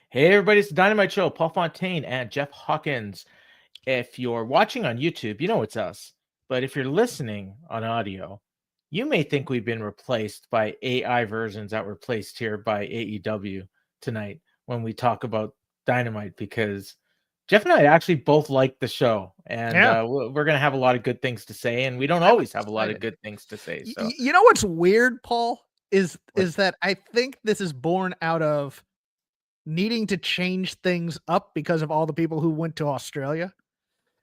Hey everybody, it's the Dynamite Show, Paul Fontaine and Jeff Hawkins. If you're watching on YouTube, you know it's us. But if you're listening on audio, you may think we've been replaced by AI versions that were placed here by AEW tonight when we talk about Dynamite, because Jeff and I actually both like the show, and we're going to have a lot of good things to say, and we don't always have a lot of good things to say. So you know what's weird, Paul, is that I think this is born out of needing to change things up because of all the people who went to Australia.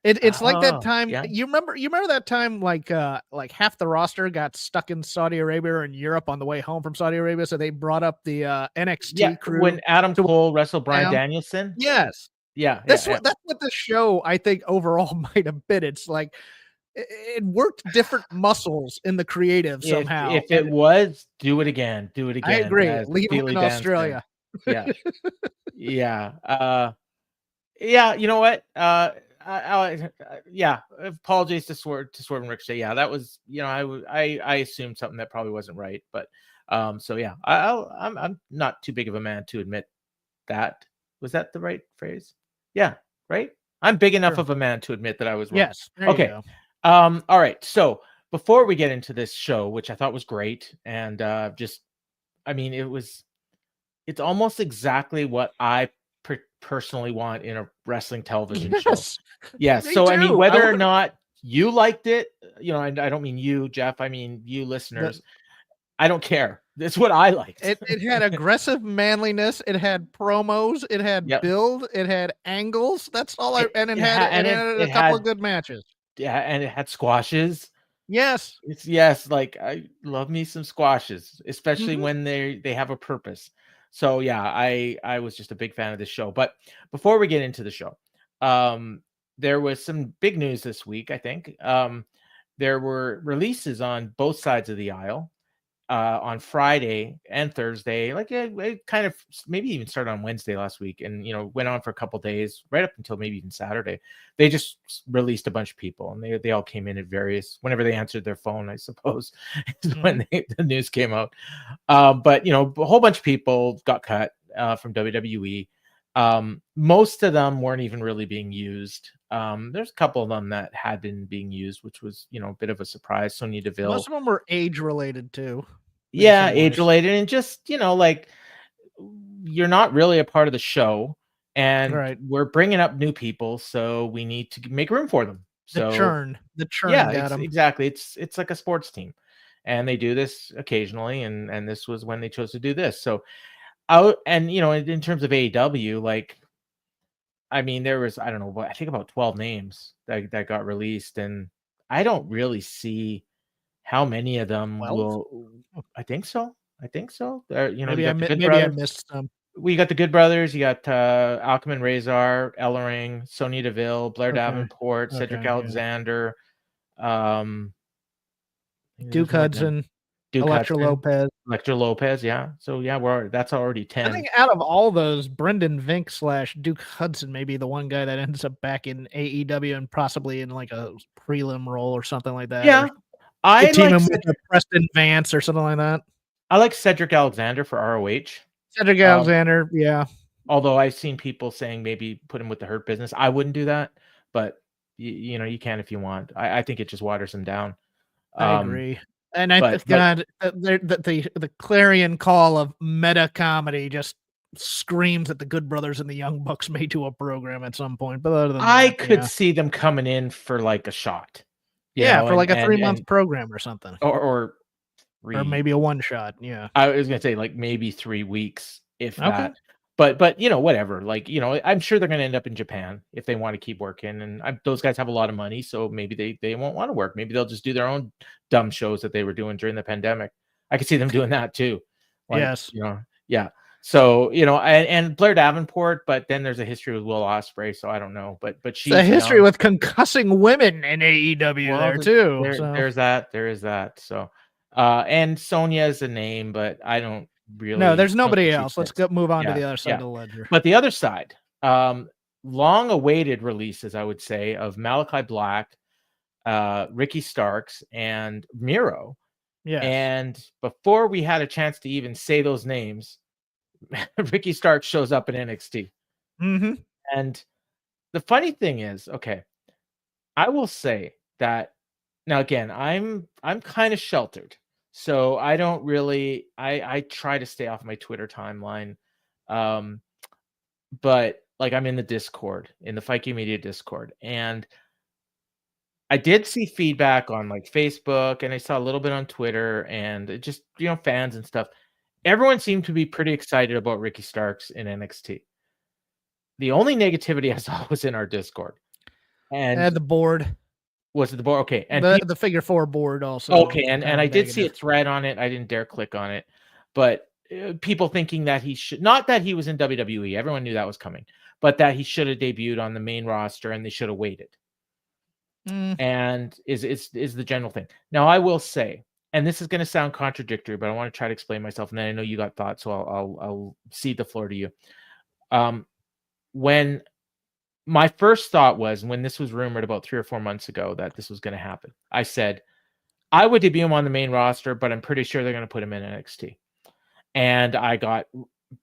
It's like that time. Yeah. You remember that time, like half the roster got stuck in Saudi Arabia or in Europe on the way home from Saudi Arabia, so they brought up the NXT crew when Adam Cole wrestled Bryan Danielson. Yes. That's what the show, I think, overall might have been. It's like it worked different muscles in the creative somehow. If it was, do it again. Do it again. I agree. Leave them in Australia. Yeah. Yeah. You know what? Apologies to Swerve and Ricochet. Yeah, that was, I assumed something that probably wasn't right, but so yeah, I'm not too big of a man to admit that. Was that the right phrase? Yeah, right. I'm big enough of a man to admit that I was wrong. Yes. Okay. All right. So before we get into this show, which I thought was great, and it's almost exactly what I personally want in a wrestling television show. Yes. So I mean, whether or not you liked it, I don't mean you, Jeff. I mean you listeners. I don't care. That's what I liked. It had aggressive manliness. It had promos. It had build. It had angles. That's all. It had a couple of good matches. Yeah, and it had squashes. Yes. Like I love me some squashes, especially when they have a purpose. So yeah, I was just a big fan of this show. But before we get into the show, there was some big news this week. I think there were releases on both sides of the aisle on Friday and Thursday. Like it kind of maybe even started on Wednesday last week, and went on for a couple days, right up until maybe even Saturday. They just released a bunch of people, and they all came in at various, whenever they answered their phone, I suppose, is when the news came out. But a whole bunch of people got cut from WWE. Most of them weren't even really being used. There's a couple of them that had been being used, which was, a bit of a surprise. Sonya Deville. Most of them were age related too. Yeah, age related, and just, like, you're not really a part of the show, and we're bringing up new people, so we need to make room for them. So the churn. Yeah, exactly. It's like a sports team, and they do this occasionally, and this was when they chose to do this. So in terms of AEW, like, I mean, there was, I don't know, I think about 12 names that got released, and I don't really see how many of them will. I think so. Maybe I missed some. We got the Good Brothers. You got Alchemist Razor, Ellering, Sonya Deville, Blair Davenport, Cedric Alexander, Duke Hudson. Elektra Lopez, yeah. So yeah, that's already 10. I think out of all those, Brendan Vink / Duke Hudson may be the one guy that ends up back in AEW and possibly in like a prelim role or something like that. Yeah, I team him with Preston Vance or something like that. I like Cedric Alexander for ROH. Cedric Alexander, yeah. Although I've seen people saying maybe put him with the Hurt Business. I wouldn't do that, but you can if you want. I think it just waters him down. I agree. And the clarion call of meta comedy just screams that the Good Brothers and the Young Bucks may do a program at some point. But other than I could see them coming in for like a shot. For like a 3-month program or something. Or maybe a one shot. Yeah. I was going to say like maybe 3 weeks, if that. But whatever. Like, I'm sure they're going to end up in Japan if they want to keep working. And those guys have a lot of money, so maybe they won't want to work. Maybe they'll just do their own dumb shows that they were doing during the pandemic. I could see them doing that too. Like, yes. Yeah. So, and Blair Davenport, but then there's a history with Will Ospreay, so I don't know. But she's a history with concussing women in AEW there too. There is that. So, and Sonya is a name, but I don't really. No, there's nobody else. Let's move on to the other side of the ledger. But the other side, long-awaited releases, I would say, of Malachi Black, Ricky Starks, and Miro. Yeah. And before we had a chance to even say those names, Ricky Starks shows up in NXT. Mm-hmm. And the funny thing is, okay, I will say that now again, I'm kind of sheltered. So I don't really I try to stay off my Twitter timeline. But like I'm in the Discord, in the Fike Media Discord, and I did see feedback on like Facebook, and I saw a little bit on Twitter, and it just fans and stuff. Everyone seemed to be pretty excited about Ricky Starks in NXT. The only negativity I saw was in our Discord, and the board. was it the board? Okay, and the figure 4 board also. Okay, and I did see a thread on it. I didn't dare click on it, but people thinking that he should, not that he was in WWE. Everyone knew that was coming, but that he should have debuted on the main roster and they should have waited. And is the general thing. Now I will say, and this is going to sound contradictory, but I want to try to explain myself. And then I know you got thoughts, so I'll cede the floor to you. When my first thought was, when this was rumored about 3 or 4 months ago that this was going to happen, I said I would debut him on the main roster, but I'm pretty sure they're going to put him in NXT. And I got,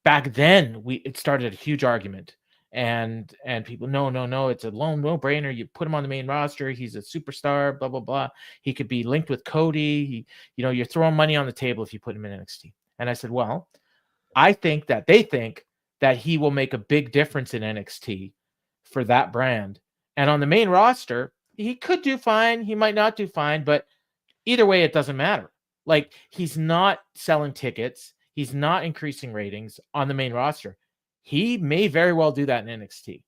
back then, it started a huge argument. And people, no, it's a no-brainer. You put him on the main roster. He's a superstar, blah, blah, blah. He could be linked with Cody. You're throwing money on the table if you put him in NXT. And I said, well, I think that they think that he will make a big difference in NXT for that brand. And on the main roster, he could do fine. He might not do fine, but either way, it doesn't matter. Like, he's not selling tickets. He's not increasing ratings on the main roster. He may very well do that in NXT.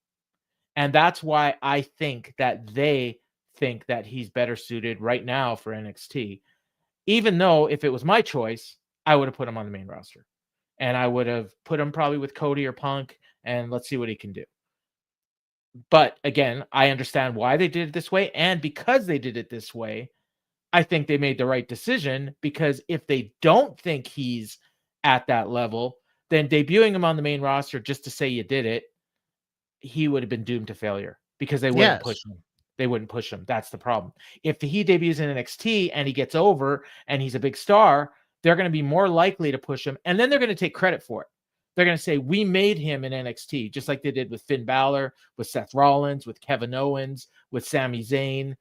And that's why I think that they think that he's better suited right now for NXT. Even though if it was my choice, I would have put him on the main roster. And I would have put him probably with Cody or Punk, and let's see what he can do. But again, I understand why they did it this way. And because they did it this way, I think they made the right decision, because if they don't think he's at that level, then debuting him on the main roster just to say you did it, he would have been doomed to failure, because they wouldn't push him. They wouldn't push him. That's the problem. If he debuts in NXT and he gets over and he's a big star, they're going to be more likely to push him, and then they're going to take credit for it. They're going to say, we made him in NXT, just like they did with Finn Balor, with Seth Rollins, with Kevin Owens, with Sami Zayn,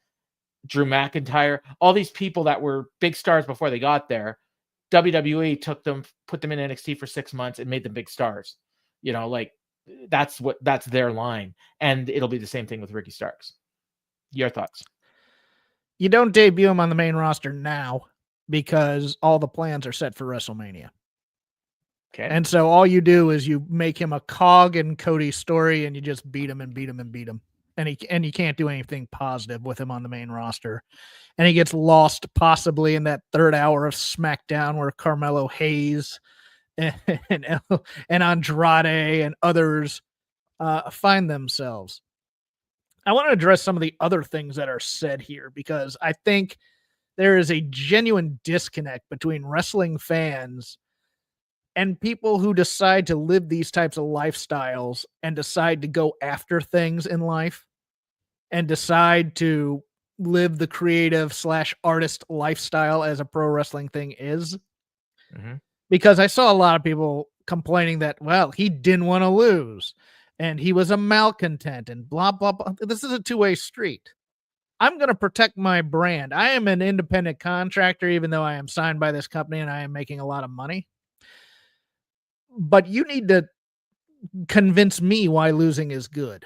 Drew McIntyre, all these people that were big stars before they got there. WWE took them, put them in NXT for 6 months and made them big stars. That's their line. And it'll be the same thing with Ricky Starks. Your thoughts? You don't debut him on the main roster now, because all the plans are set for WrestleMania. Okay. And so all you do is you make him a cog in Cody's story, and you just beat him and beat him and beat him. And you can't do anything positive with him on the main roster. And he gets lost possibly in that third hour of SmackDown where Carmelo Hayes and Andrade and others find themselves. I want to address some of the other things that are said here, because I think there is a genuine disconnect between wrestling fans and people who decide to live these types of lifestyles and decide to go after things in life and decide to live the creative / artist lifestyle as a pro wrestling thing is. Mm-hmm. Because I saw a lot of people complaining that, well, he didn't want to lose and he was a malcontent and blah, blah, blah. This is a two-way street. I'm going to protect my brand. I am an independent contractor, even though I am signed by this company and I am making a lot of money. But you need to convince me why losing is good.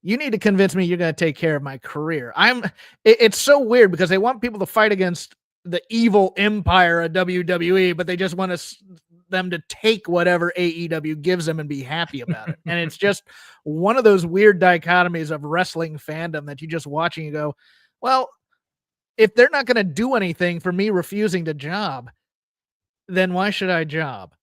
You need to convince me you're going to take care of my career. It's so weird, because they want people to fight against the evil empire of WWE, but they just want them to take whatever AEW gives them and be happy about it. And it's just one of those weird dichotomies of wrestling fandom that you just watch and you go, well, if they're not going to do anything for me refusing to job, then why should I job?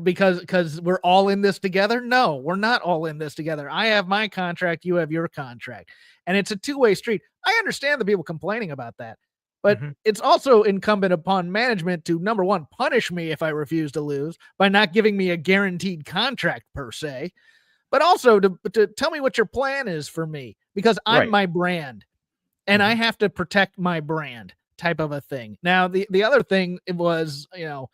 Because we're all in this together? No, we're not all in this together. I have my contract, you have your contract. And it's a two-way street. I understand the people complaining about that. But it's also incumbent upon management to, number one, punish me if I refuse to lose by not giving me a guaranteed contract per se, but also to tell me what your plan is for me, because I'm my brand and I have to protect my brand, type of a thing. Now, the other thing was, going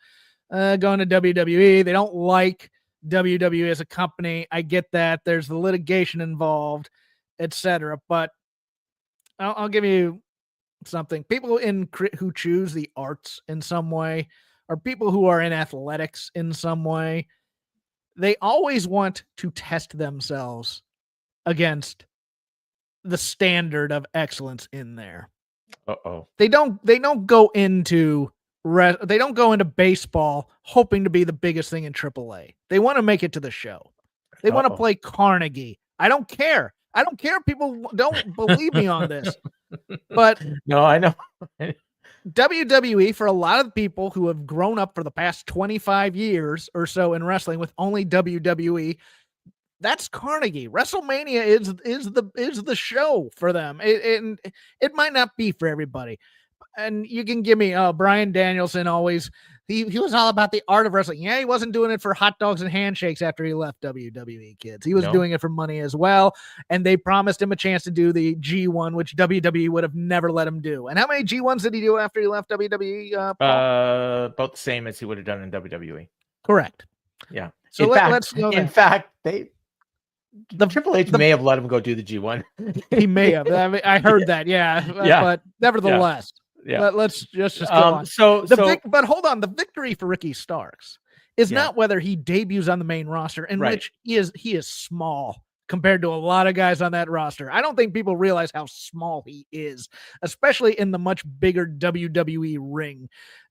to WWE. They don't like WWE as a company. I get that. There's the litigation involved, etc. But I'll give you something. People who choose the arts in some way, or people who are in athletics in some way, they always want to test themselves against the standard of excellence in there. They don't go into baseball hoping to be the biggest thing in AAA. They want to make it to the show. They want to play Carnegie. I don't care. People don't believe me on this. But no, I know. WWE, for a lot of people who have grown up for the past 25 years or so in wrestling with only WWE, that's Carnegie. WrestleMania is the show for them. It might not be for everybody. And you can give me Bryan Danielson always. He was all about the art of wrestling. Yeah, he wasn't doing it for hot dogs and handshakes after he left WWE, kids. He was doing it for money as well. And they promised him a chance to do the G1, which WWE would have never let him do. And how many G1s did he do after he left WWE? About the same as he would have done in WWE. Correct. Yeah. So let's go there. In fact, Triple H may have let him go do the G1. He may have. I mean, I heard that. Yeah. But nevertheless. Yeah. Let's just go on. But hold on. The victory for Ricky Starks is not whether he debuts on the main roster, in which he is small compared to a lot of guys on that roster. I don't think people realize how small he is, especially in the much bigger WWE ring.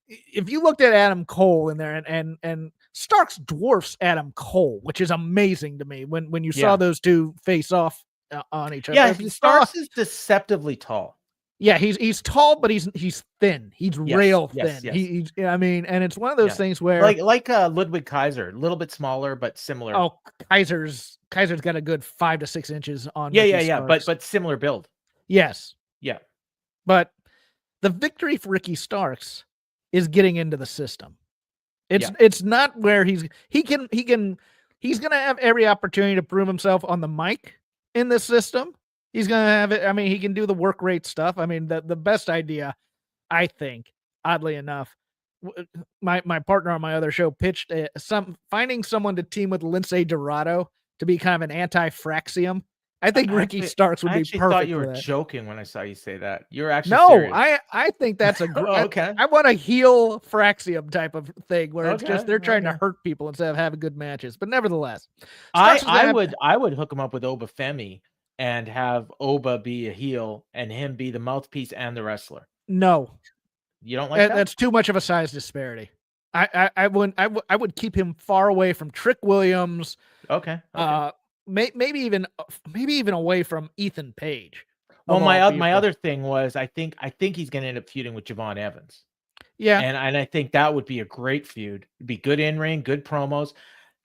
If you looked at Adam Cole in there, and Starks dwarfs Adam Cole, which is amazing to me when you saw those two face off on each other. Yeah, Starks is deceptively tall. Yeah, he's tall, but he's thin. He's real thin. Yes. And it's one of those things where like Ludwig Kaiser, a little bit smaller but similar. Oh, Kaiser's got a good 5 to 6 inches on. Yeah, but similar build. Yes. Yeah. But the victory for Ricky Starks is getting into the system. It's not where he's gonna have every opportunity to prove himself on the mic in this system. He's going to have it. I mean, he can do the work rate stuff. I mean, the best idea, I think, oddly enough, my partner on my other show pitched finding someone to team with Lince Dorado to be kind of an anti-Fraxium. I think Ricky Starks would be perfect. I thought you were joking when I saw you say that. You're actually serious. I think that's a great. Okay. I want a heel Fraxium type of thing where it's just they're trying to hurt people instead of having good matches. But nevertheless, I would hook him up with Oba Femi and have Oba be a heel and him be the mouthpiece and the wrestler. No, you don't like that? That's too much of a size disparity. I would keep him far away from Trick Williams. Okay. Maybe even away from Ethan Page. Well, my other thing was I think he's going to end up feuding with Javon Evans. Yeah, and I think that would be a great feud. It'd be good in ring, good promos.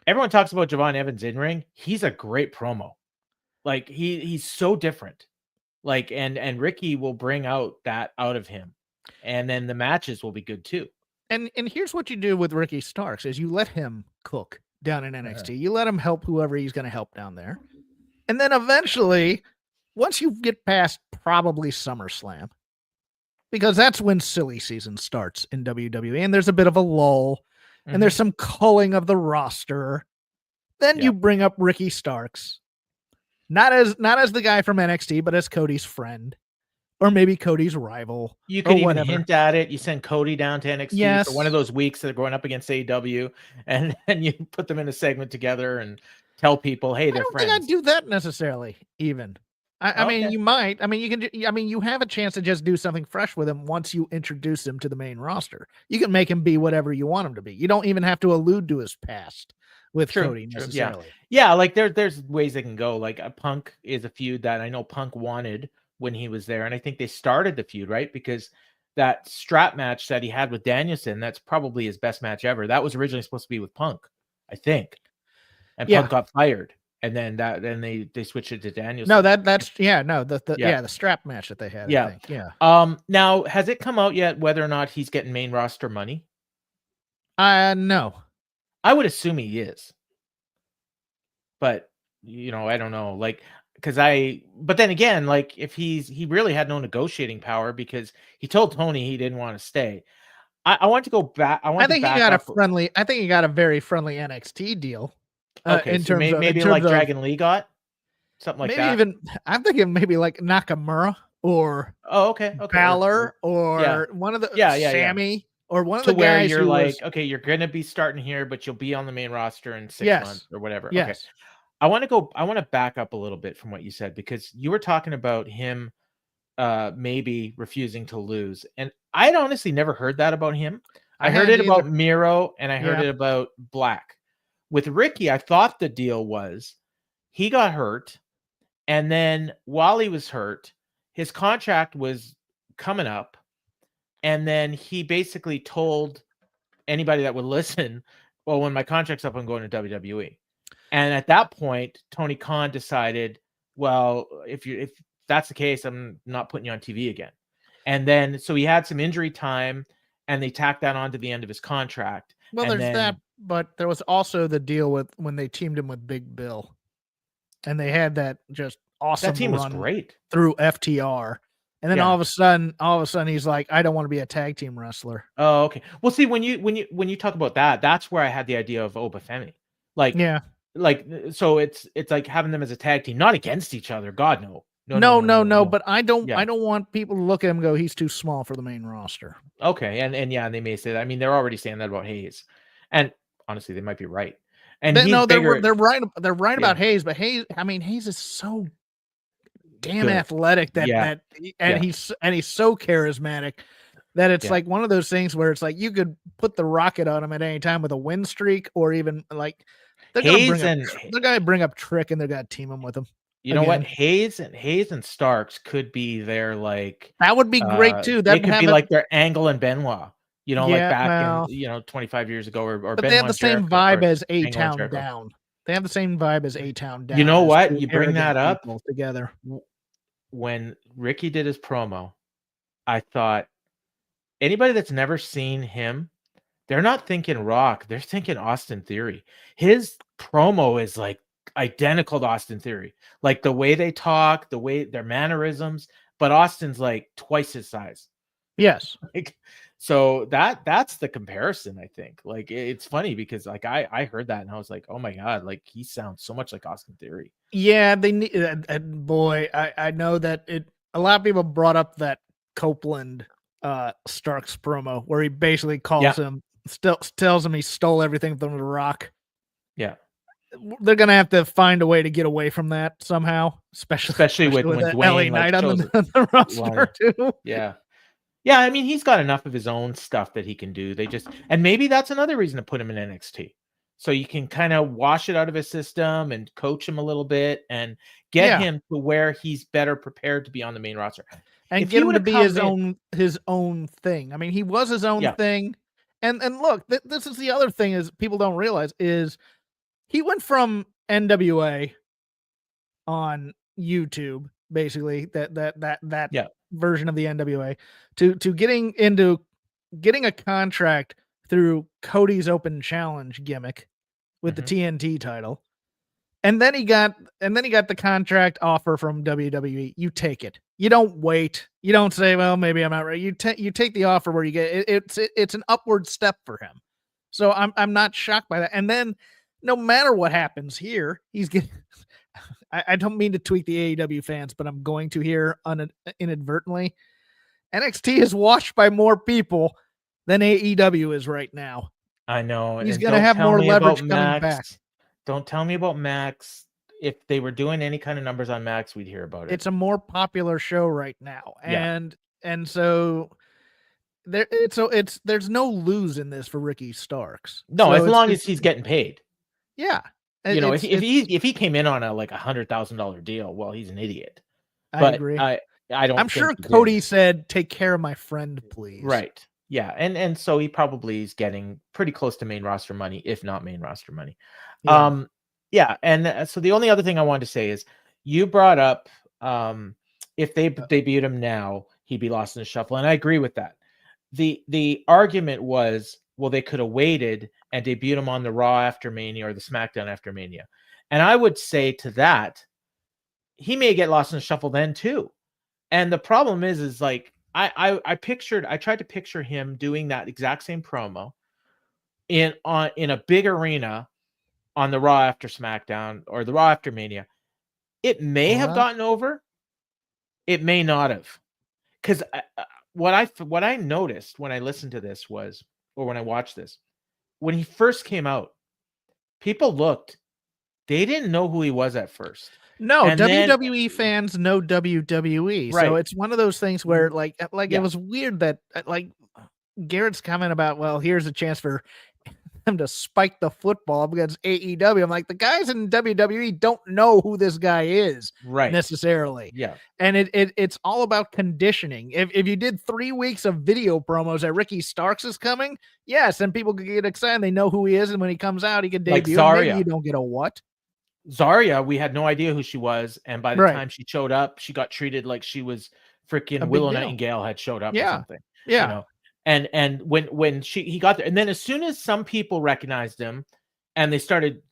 Everyone talks about Javon Evans in ring. He's a great promo. Like he's so different. Like and Ricky will bring that out of him. And then the matches will be good too. And here's what you do with Ricky Starks is you let him cook down in NXT. You let him help whoever he's going to help down there. And then eventually, once you get past probably SummerSlam, because that's when silly season starts in WWE, and there's a bit of a lull, and there's some culling of the roster. Then you bring up Ricky Starks. Not as the guy from NXT, but as Cody's friend, or maybe Cody's rival. You could even hint at it. You send Cody down to NXT for one of those weeks that are going up against AEW, and you put them in a segment together and tell people, "Hey, they're friends." I don't think I'd do that necessarily. Even, I mean, you might. I mean, you have a chance to just do something fresh with him once you introduce him to the main roster. You can make him be whatever you want him to be. You don't even have to allude to his past with Cody necessarily. Yeah, like there's ways they can go. Like a Punk is a feud that I know Punk wanted when he was there, and I think they started the feud right because that strap match that he had with Danielson, that's probably his best match ever. That was originally supposed to be with Punk, I think, and Punk got fired, and then they switched it to Danielson. No, the strap match that they had. Yeah, I think. Yeah. Now has it come out yet whether or not he's getting main roster money? No. I would assume he is, but I don't know. Like, but then again, like if he really had no negotiating power because he told Tony he didn't want to stay. I want to go back. I think he got a very friendly NXT deal. Okay, in so terms of maybe like Dragon Lee got something like maybe that. even I'm thinking maybe like Nakamura or Oh, okay, Balor yeah, or one of the yeah. Sammy or one of To the where guys you're who like, was okay, you're gonna be starting here, but you'll be on the main roster in 6 months yes, or whatever. Okay, yes. I want to back up a little bit from what you said because you were talking about him maybe refusing to lose, and I'd honestly never heard that about him. I I heard hadn't it either. about Miro and I heard Yeah. it about Black. With Ricky, I thought the deal was he got hurt, and then while he was hurt, his contract was coming up, and then he basically told anybody that would listen, well, when my contract's up, I'm going to WWE. And at that point, Tony Khan decided, well, if that's the case, I'm not putting you on TV again. And then so he had some injury time, and they tacked that on to the end of his contract. Well, And there's then that, but there was also the deal with when they teamed him with Big Bill, and they had that just awesome that team was run great. through FTR. And then all of a sudden, he's like, I don't want to be a tag team wrestler. Oh, okay. Well, see, when you talk about that, that's where I had the idea of Obafemi. Like, Yeah. like so it's like having them as a tag team, not against each other. God, no. No. But I don't Yeah. want people to look at him and go, he's too small for the main roster. Okay, and yeah, they may say that. I mean, they're already saying that about Hayes, and honestly, they might be right. And they're right. They're right Yeah. about Hayes, but Hayes is so damn Good. athletic Yeah. he's so charismatic that it's like one of those things where it's like you could put the rocket on him at any time with a win streak, or even like they're gonna bring up Trick and they're gonna team him with him. You know what? Hayes and Starks could be their like that would be great too. They could be like their Angle and Benoit. You know, like back in 25 years ago, or but they have the same vibe as A-Town Down. They have the same vibe as A-Town Down. You know what? You bring that up together. When Ricky did his promo, I thought anybody that's never seen him, they're not thinking Rock, they're thinking Austin Theory. His promo is like identical to Austin Theory, like the way they talk, the way their mannerisms, but Austin's like twice his size. Yes. Like, so that's the comparison, I think. Like it's funny because like I heard that and I was like, oh my God, like he sounds so much like Austin Theory. Yeah, they need boy, I know that a lot of people brought up that Copeland Starks promo where he basically calls him tells him he stole everything from The Rock. Yeah. They're gonna have to find a way to get away from that somehow, especially with Dwayne, LA Knight on the roster too. Yeah, I mean, he's got enough of his own stuff that he can do. And maybe that's another reason to put him in NXT. So you can kind of wash it out of his system and coach him a little bit and get him to where he's better prepared to be on the main roster. And get him to be his own thing. I mean, he was his own thing. And look, this is the other thing is people don't realize is he went from NWA on YouTube, basically, that version of the NWA, to getting a contract through Cody's Open Challenge gimmick with the TNT title. And then he got the contract offer from WWE. You take it. You don't wait. You don't say, well, maybe I'm not ready. You take the offer where you get it's an upward step for him. So I'm not shocked by that. And then no matter what happens here, he's getting I don't mean to tweak the AEW fans, but I'm going to here inadvertently. NXT is watched by more people than AEW is right now. I know. He's going to have more leverage coming back. Don't tell me about Max. If they were doing any kind of numbers on Max, we'd hear about it. It's a more popular show right now. And so there's no lose in this for Ricky Starks. No, so as long as he's getting paid. Yeah. You know, if he came in on a like $100,000 deal, well, he's an idiot. I agree. I'm sure Cody said, "Take care of my friend, please." Right. Yeah. And so he probably is getting pretty close to main roster money, if not main roster money. Yeah. And so the only other thing I wanted to say is you brought up if they debuted him now, he'd be lost in the shuffle. And I agree with that. The argument was, well, they could have waited and debuted him on the Raw after Mania or the SmackDown after Mania. And I would say to that, he may get lost in the shuffle then too. And the problem is like, I tried to picture him doing that exact same promo in a big arena on the Raw after SmackDown or the Raw after Mania, it may have gotten over. It may not have. Because what I noticed when I listened to this was, or when I watched this, when he first came out, people looked, they didn't know who he was at first. No, And WWE fans know WWE. So Right. it's one of those things where like it was weird that like Garrett's comment about, well, here's a chance for him to spike the football against AEW. I'm like, the guys in WWE don't know who this guy is necessarily. Yeah. And it's all about conditioning. If you did 3 weeks of video promos that Ricky Starks is coming, yes, then people could get excited. They know who he is, and when he comes out, he can debut. Like Zarya. Maybe you don't get a what? Zarya, we had no idea who she was, and by the time she showed up, she got treated like she was freaking Willow Nightingale had showed up or something. Yeah. You know? And when he got there, and then as soon as some people recognized him and they started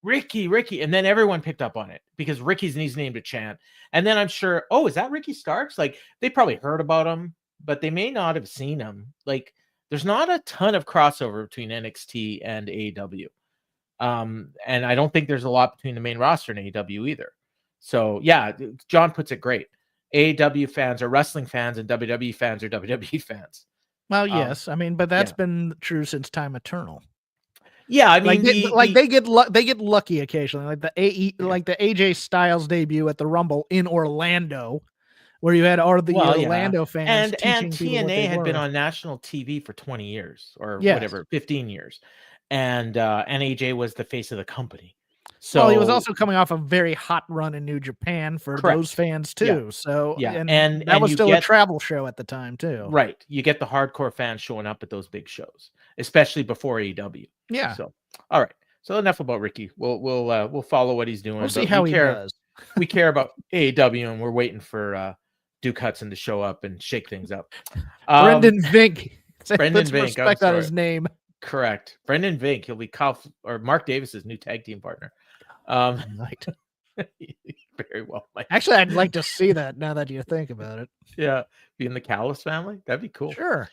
Ricky, and then everyone picked up on it because Ricky's needs named a chant. And then I'm sure, oh, is that Ricky Starks? Like, they probably heard about him, but they may not have seen him. Like, there's not a ton of crossover between NXT and AEW. And I don't think there's a lot between the main roster and AEW either. So yeah, John puts it great. AEW fans are wrestling fans and WWE fans are WWE fans. Well, yes, I mean, but that's been true since time eternal. Yeah, I mean, they get lucky occasionally, like the AJ Styles debut at the Rumble in Orlando, where you had all the Orlando fans, and TNA had been on national TV for 20 years or whatever, 15 years, and AJ was the face of the company. So he was also coming off a very hot run in New Japan for those fans too. So and that was still a travel show at the time too. Right. You get the hardcore fans showing up at those big shows, especially before AEW. Yeah. So all right. So enough about Ricky. We'll follow what he's doing. We'll see how he does. We care about AEW, and we're waiting for Duke Hudson to show up and shake things up. Brendan Vink. Brendan Vink. Respect on his name. Correct. Brendan Vink. He'll be Mark Davis's new tag team partner. Right. Very well. Actually, I'd like to see that now that you think about it. Yeah. Be in the Callis family. That'd be cool. Sure.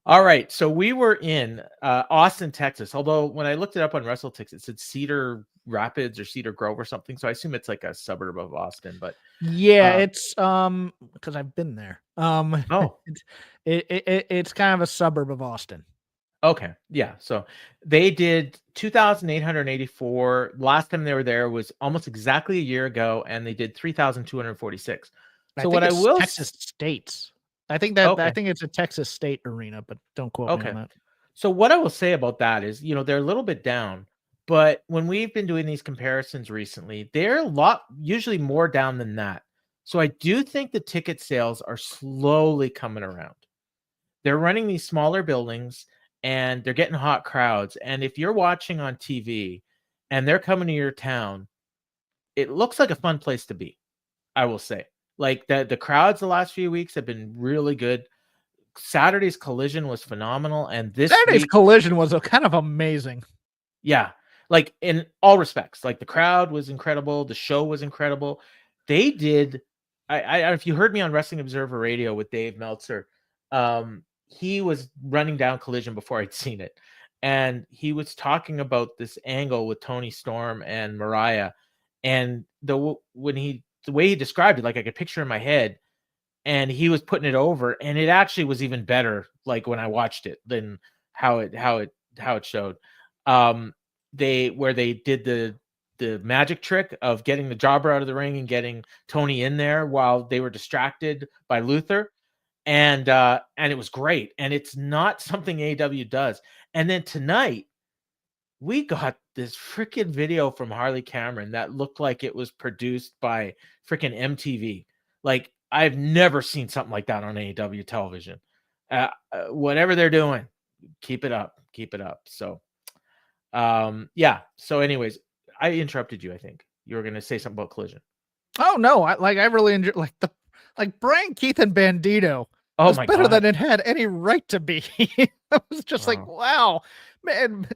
All right. So we were in Austin, Texas. Although when I looked it up on WrestleTix, it said Cedar Rapids or Cedar Grove or something. So I assume it's like a suburb of Austin. But yeah, it's because I've been there. It's kind of a suburb of Austin. Okay. Yeah. So they did 2,884. Last time they were there was almost exactly a year ago, and they did 3,246. So what I will Texas States. I think it's a Texas State arena, but don't quote me on that. So what I will say about that is, they're a little bit down, but when we've been doing these comparisons recently, they're usually more down than that. So I do think the ticket sales are slowly coming around. They're running these smaller buildings, and they're getting hot crowds. And if you're watching on TV and they're coming to your town, it looks like a fun place to be, I will say. Like the crowds the last few weeks have been really good. Saturday's Collision was phenomenal. And Saturday's Collision was kind of amazing. Yeah. Like in all respects, like the crowd was incredible. The show was incredible. They did. If you heard me on Wrestling Observer Radio with Dave Meltzer, he was running down Collision before I'd seen it. And he was talking about this angle with Tony Storm and Mariah. And the way he described it, like I could picture in my head, and he was putting it over, and it actually was even better, like when I watched it, than how it showed. They did the magic trick of getting the jobber out of the ring and getting Tony in there while they were distracted by Luther. And it was great. And it's not something AEW does. And then tonight, we got this freaking video from Harley Cameron that looked like it was produced by freaking MTV. Like, I've never seen something like that on AEW television. Whatever they're doing, keep it up. So, yeah. So anyways, I interrupted you. I think you were going to say something about Collision. Oh no. I really enjoyed Brian Keith and Bandito. Oh, was better than it had any right to be. I was just like, wow, man.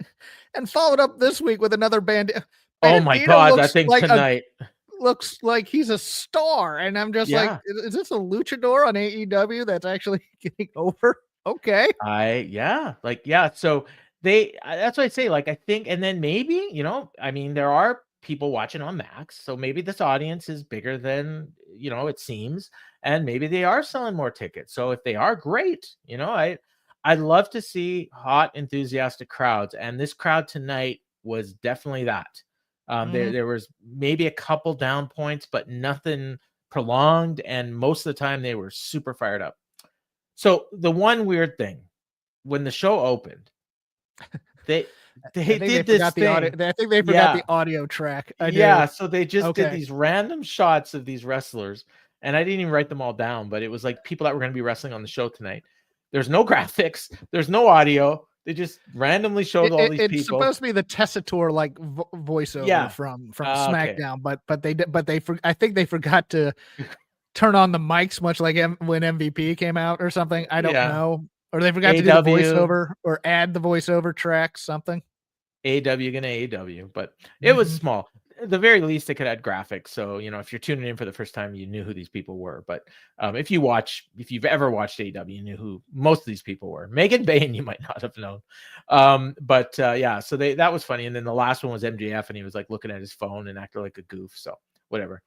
And followed up this week with another Bandito. Oh my God, that thing tonight looks like he's a star. And I'm just like, is this a luchador on AEW that's actually getting over? Okay. So that's what I say. Like, I think, and then maybe, I mean, there are people watching on Max, so maybe this audience is bigger than, it seems, and maybe they are selling more tickets. So if they are, great. I'd love to see hot, enthusiastic crowds, and this crowd tonight was definitely that. There was maybe a couple down points, but nothing prolonged, and most of the time they were super fired up. So the one weird thing, when the show opened, they did this thing. I think they forgot the audio track. So they just did these random shots of these wrestlers, and I didn't even write them all down, but it was like people that were going to be wrestling on the show tonight. There's no graphics, there's no audio. They just randomly showed all these people. It's supposed to be the Tessitor like voiceover from SmackDown, okay. but I think they forgot to turn on the mics, much like when MVP came out or something. I don't know. Or they forgot to do the voiceover or add the voiceover track, something. AEW gonna AEW, but it was small. At the very least, they could add graphics. So, if you're tuning in for the first time, you knew who these people were. But if you've ever watched AEW, you knew who most of these people were. Megan Bayne, you might not have known. So that was funny. And then the last one was MJF, and he was like looking at his phone and acting like a goof. So whatever.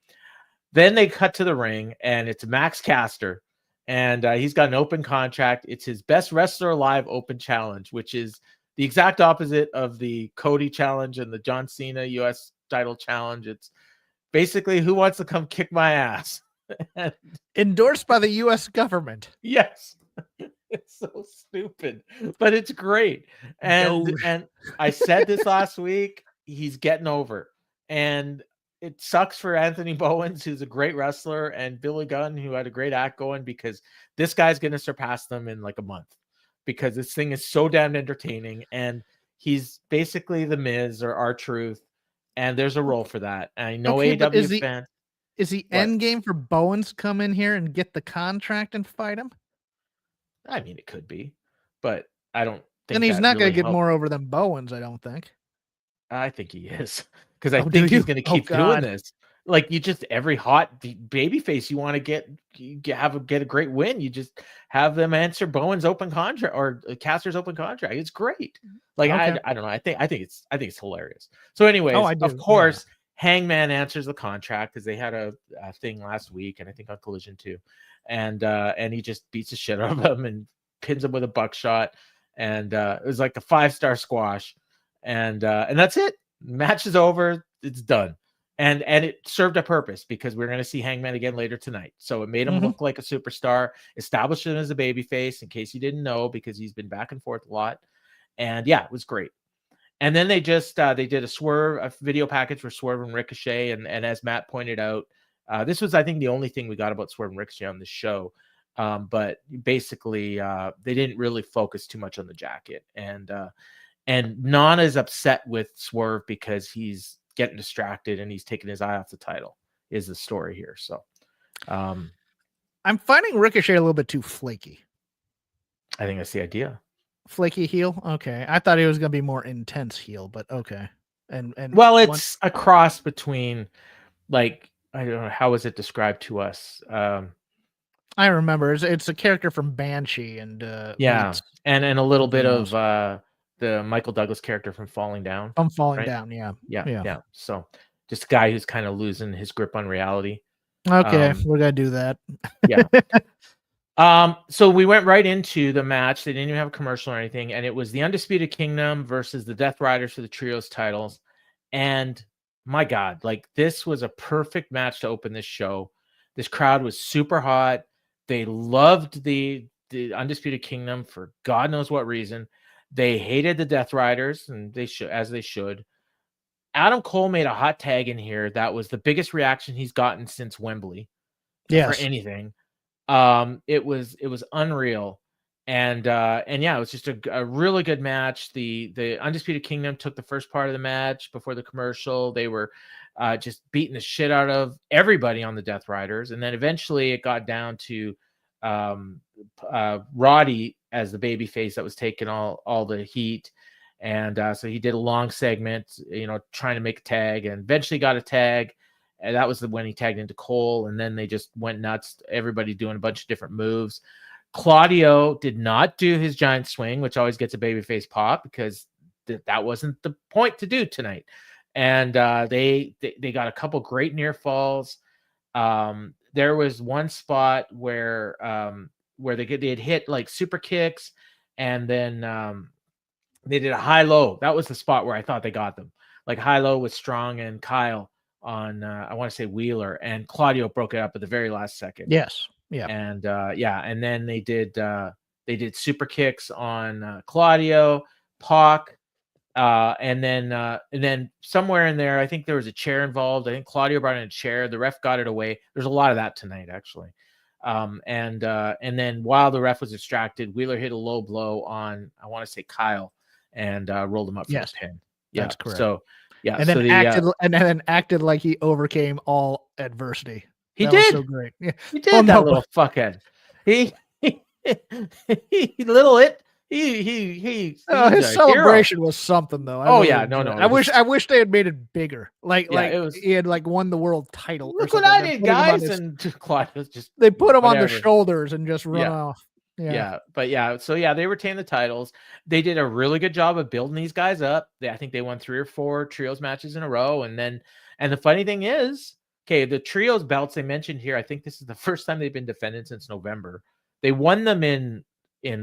Then they cut to the ring, and it's Max Caster. And he's got an open contract. It's his best wrestler alive open challenge, which is the exact opposite of the Cody challenge and the John Cena US title challenge. It's basically who wants to come kick my ass. Endorsed by the US government. Yes. It's so stupid, but it's great. And I said this last week, he's getting over. And it sucks for Anthony Bowens, who's a great wrestler, and Billy Gunn, who had a great act going, because this guy's going to surpass them in like a month, because this thing is so damn entertaining, and he's basically the Miz or R-Truth, and there's a role for that. And I know AEW fans. Is the end game for Bowens come in here and get the contract and fight him? I mean, it could be, but I don't think. And he's not going to get more over than Bowens, I don't think. I think he is, because I think he's going to keep doing this. Like, you just, every hot babyface you want to get a great win, you just have them answer Bowen's open contract or Caster's open contract. It's great. Like, I don't know. I think it's hilarious. So anyways, of course, Hangman answers the contract, because they had a thing last week, and I think on Collision too. And he just beats the shit out of him and pins him with a buckshot. And it was like a 5-star squash. And that's it. Match is over. It's done. And it served a purpose, because we're going to see Hangman again later tonight. So it made him look like a superstar, established him as a babyface, in case you didn't know, because he's been back and forth a lot. And yeah, it was great. And then they just they did a video package for Swerve and Ricochet. And as Matt pointed out, this was, I think, the only thing we got about Swerve and Ricochet on the show. But basically, they didn't really focus too much on the jacket. And Nana's upset with Swerve because he's getting distracted and he's taking his eye off the title, is the story here. So I'm finding Ricochet a little bit too flaky. I think that's the idea. Flaky heel? Okay. I thought he was going to be more intense heel, but okay. And well, it's a cross between, like, I don't know, how was it described to us? I remember. It's a character from Banshee and and a little bit of the Michael Douglas character from Falling Down. From Falling Down, yeah. So just a guy who's kind of losing his grip on reality. Okay, we're gonna do that. So we went right into the match. They didn't even have a commercial or anything, and it was the Undisputed Kingdom versus the Death Riders for the Trios titles. And my God, like, this was a perfect match to open this show. This crowd was super hot. They loved the Undisputed Kingdom for God knows what reason. They hated the Death Riders, and they should, as they should. Adam Cole made a hot tag in here that was the biggest reaction he's gotten since Wembley. For anything. It was unreal. And yeah, it was just a really good match. The Undisputed Kingdom took the first part of the match before the commercial. They were just beating the shit out of everybody on the Death Riders. And then eventually it got down to Roddy as the babyface that was taking all the heat. And so he did a long segment, trying to make a tag, and eventually got a tag. And that was when he tagged into Cole. And then they just went nuts. Everybody doing a bunch of different moves. Claudio did not do his giant swing, which always gets a babyface pop because that wasn't the point to do tonight. And they got a couple great near falls. There was one spot where they'd hit like super kicks, and then they did a high low. That was the spot where I thought they got them. Like high low with Strong and Kyle on I want to say Wheeler, and Claudio broke it up at the very last second. Yes. Yeah. And and then they did super kicks on Claudio, Pac, and then somewhere in there, I think there was a chair involved. I think Claudio brought in a chair. The ref got it away. There's a lot of that tonight, actually. And then while the ref was distracted, Wheeler hit a low blow on, I want to say Kyle, and rolled him up for the pin. Yeah, that's correct. So yeah, and then acted like he overcame all adversity. He that did. Was so great. Yeah. He did. Little fuckhead. He little it. His celebration was something though. No. I wish they had made it bigger. Like he had like won the world title. Look what I did, guys! And Claudius just they put him on their shoulders and just run off. So they retained the titles. They did a really good job of building these guys up. I think they won 3 or 4 trios matches in a row, and the funny thing is, okay, the trios belts they mentioned here, I think this is the first time they've been defended since November. They won them in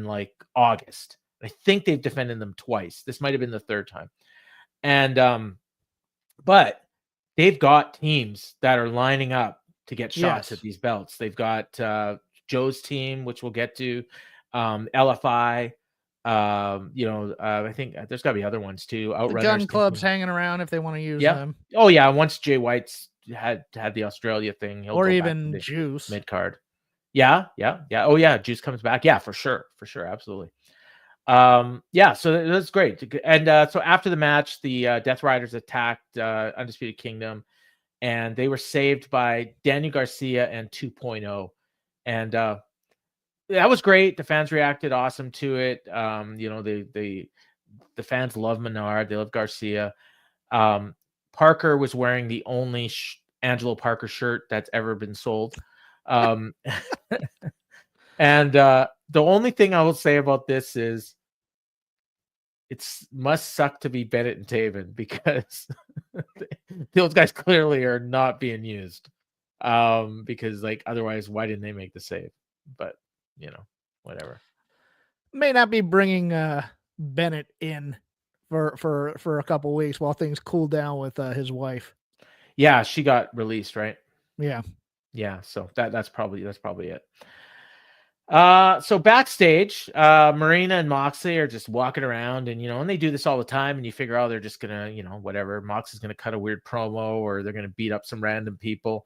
like August. I think they've defended them twice. This might have been the 3rd time. And but they've got teams that are lining up to get shots at these belts. They've got Joe's team, which we'll get to, LFI. I think there's got to be other ones too. Outrunners, the gun clubs hanging around if they want to use them. Oh yeah, once Jay White's had the Australia thing, or even Juice mid card. Yeah. Oh yeah, Juice comes back. Yeah, for sure, absolutely. So that's great. And so after the match, the Death Riders attacked Undisputed Kingdom, and they were saved by Daniel Garcia and 2.0. And that was great. The fans reacted awesome to it. The fans love Menard. They love Garcia. Parker was wearing the only Angelo Parker shirt that's ever been sold. And the only thing I will say about this is it must suck to be Bennett and Taven, because those guys clearly are not being used. Because like otherwise, why didn't they make the save? But whatever. May not be bringing Bennett in for a couple weeks while things cool down with his wife. Yeah, she got released, right? Yeah. So that's probably it. So backstage, Marina and Moxley are just walking around, and they do this all the time, and you figure out they're just gonna, whatever, Moxley's gonna cut a weird promo, or they're gonna beat up some random people.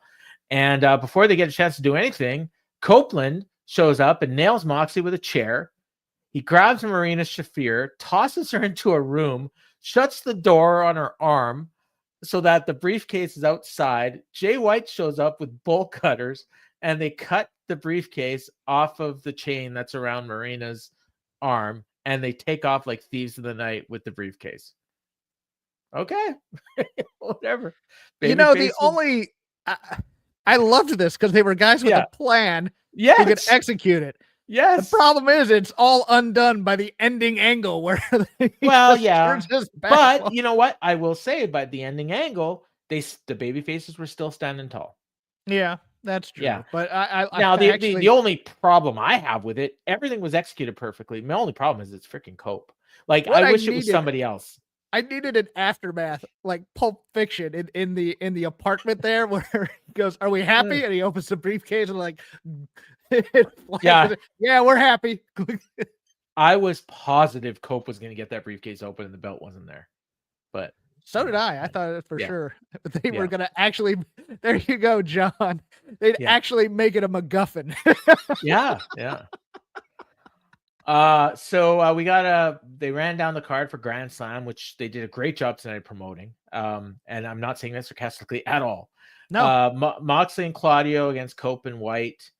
And before they get a chance to do anything, Copeland shows up and nails Moxley with a chair. He grabs Marina Shafir, tosses her into a room, shuts the door on her arm so that the briefcase is outside. Jay White shows up with bolt cutters, and they cut the briefcase off of the chain that's around Marina's arm, and they take off like thieves in the night with the briefcase. Okay. Whatever. I loved this because they were guys with a plan who could execute it. Yes. The problem is it's all undone by the ending angle where but you know what? I will say, by the ending angle, the baby faces were still standing tall. Yeah, that's true. Yeah. But the only problem I have with it, everything was executed perfectly. My only problem is it's freaking Cope. Like, I wish it was somebody else. I needed an aftermath, like Pulp Fiction in the apartment there, where he goes, "Are we happy?" And he opens the briefcase and like, yeah, we're happy. I was positive Cope was going to get that briefcase open and the belt wasn't there, but so did I. I thought it for sure. They were going to actually. There you go, John. They'd actually make it a MacGuffin. Yeah. So we got they ran down the card for Grand Slam, which they did a great job tonight promoting. And I'm not saying that sarcastically at all. No. Moxley and Claudio against Cope and White.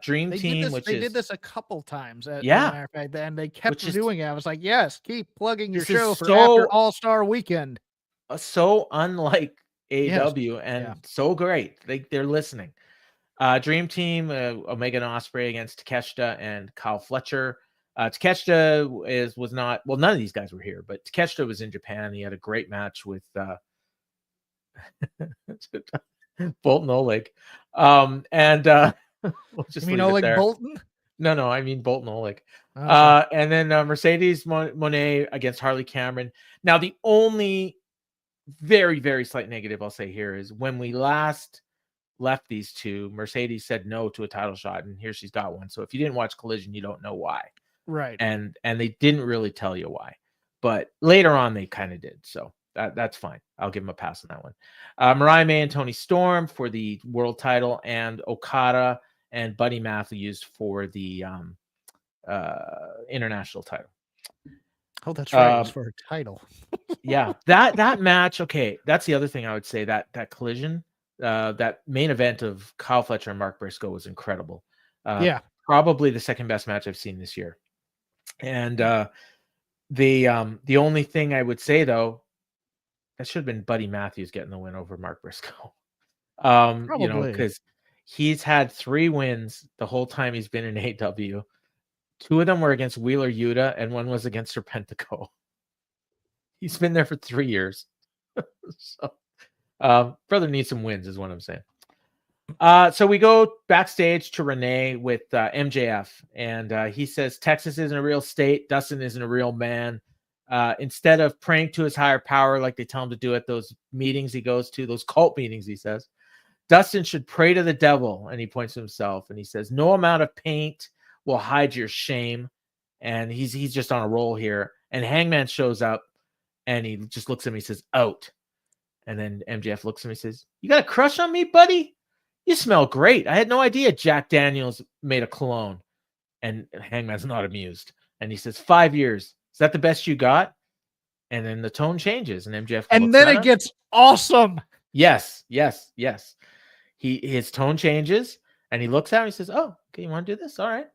Dream Team, they did this a couple times. And they kept doing it. I was like, yes, keep plugging your show for after All-Star Weekend. So unlike AEW and so great. They're listening. Dream Team, Omega and Ospreay against Takeshita and Kyle Fletcher. Takeshita was not, well, none of these guys were here, but Takeshita was in Japan. He had a great match with Bolton Oleg. We'll just leave it there. Bolton? No, I mean Bolton Oleg. Okay. And then Mercedes Moné against Harley Cameron. Now, the only very, very slight negative I'll say here is when we last left these two, Mercedes said no to a title shot, and here she's got one. So if you didn't watch Collision, you don't know why. Right. And they didn't really tell you why. But later on, they kind of did. So that's fine. I'll give them a pass on that one. Mariah May and Toni Storm for the world title, and Okada and Buddy Matthews for the international title. Oh, that's right. It's for a title. Yeah, that match. Okay, that's the other thing I would say. That Collision, that main event of Kyle Fletcher and Mark Briscoe was incredible. Yeah, probably the second best match I've seen this year. And the only thing I would say though, that should have been Buddy Matthews getting the win over Mark Briscoe. probably. Because he's had 3 wins the whole time he's been in AEW. 2 of them were against Wheeler Yuta, and 1 was against Serpentico. He's been there for 3 years. So, brother needs some wins, is what I'm saying. So we go backstage to Renee with MJF, and he says Texas isn't a real state. Dustin isn't a real man. Instead of praying to his higher power like they tell him to do at those meetings he goes to, those cult meetings, he says, Dustin should pray to the devil. And he points to himself, and he says, no amount of paint will hide your shame. And he's just on a roll here. And Hangman shows up, and he just looks at me and says, out. And then MJF looks at me and says, you got a crush on me, buddy? You smell great. I had no idea Jack Daniels made a cologne. And Hangman's not amused. And he says, 5 years. Is that the best you got? And then the tone changes, and MJF. And then it gets awesome. Yes. His tone changes, and he looks at him and he says, oh, okay, you want to do this? All right,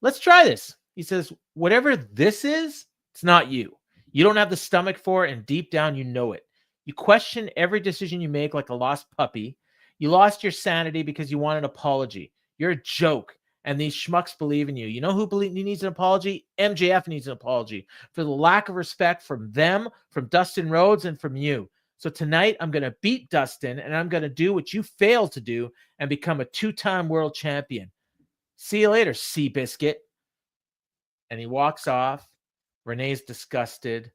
let's try this. He says, whatever this is, it's not you. You don't have the stomach for it, and deep down, you know it. You question every decision you make like a lost puppy. You lost your sanity because you want an apology. You're a joke, and these schmucks believe in you. You know who needs an apology? MJF needs an apology for the lack of respect from them, from Dustin Rhodes, and from you. So tonight, I'm going to beat Dustin, and I'm going to do what you failed to do and become a 2-time world champion. See you later, Seabiscuit. And he walks off. Renee's disgusted.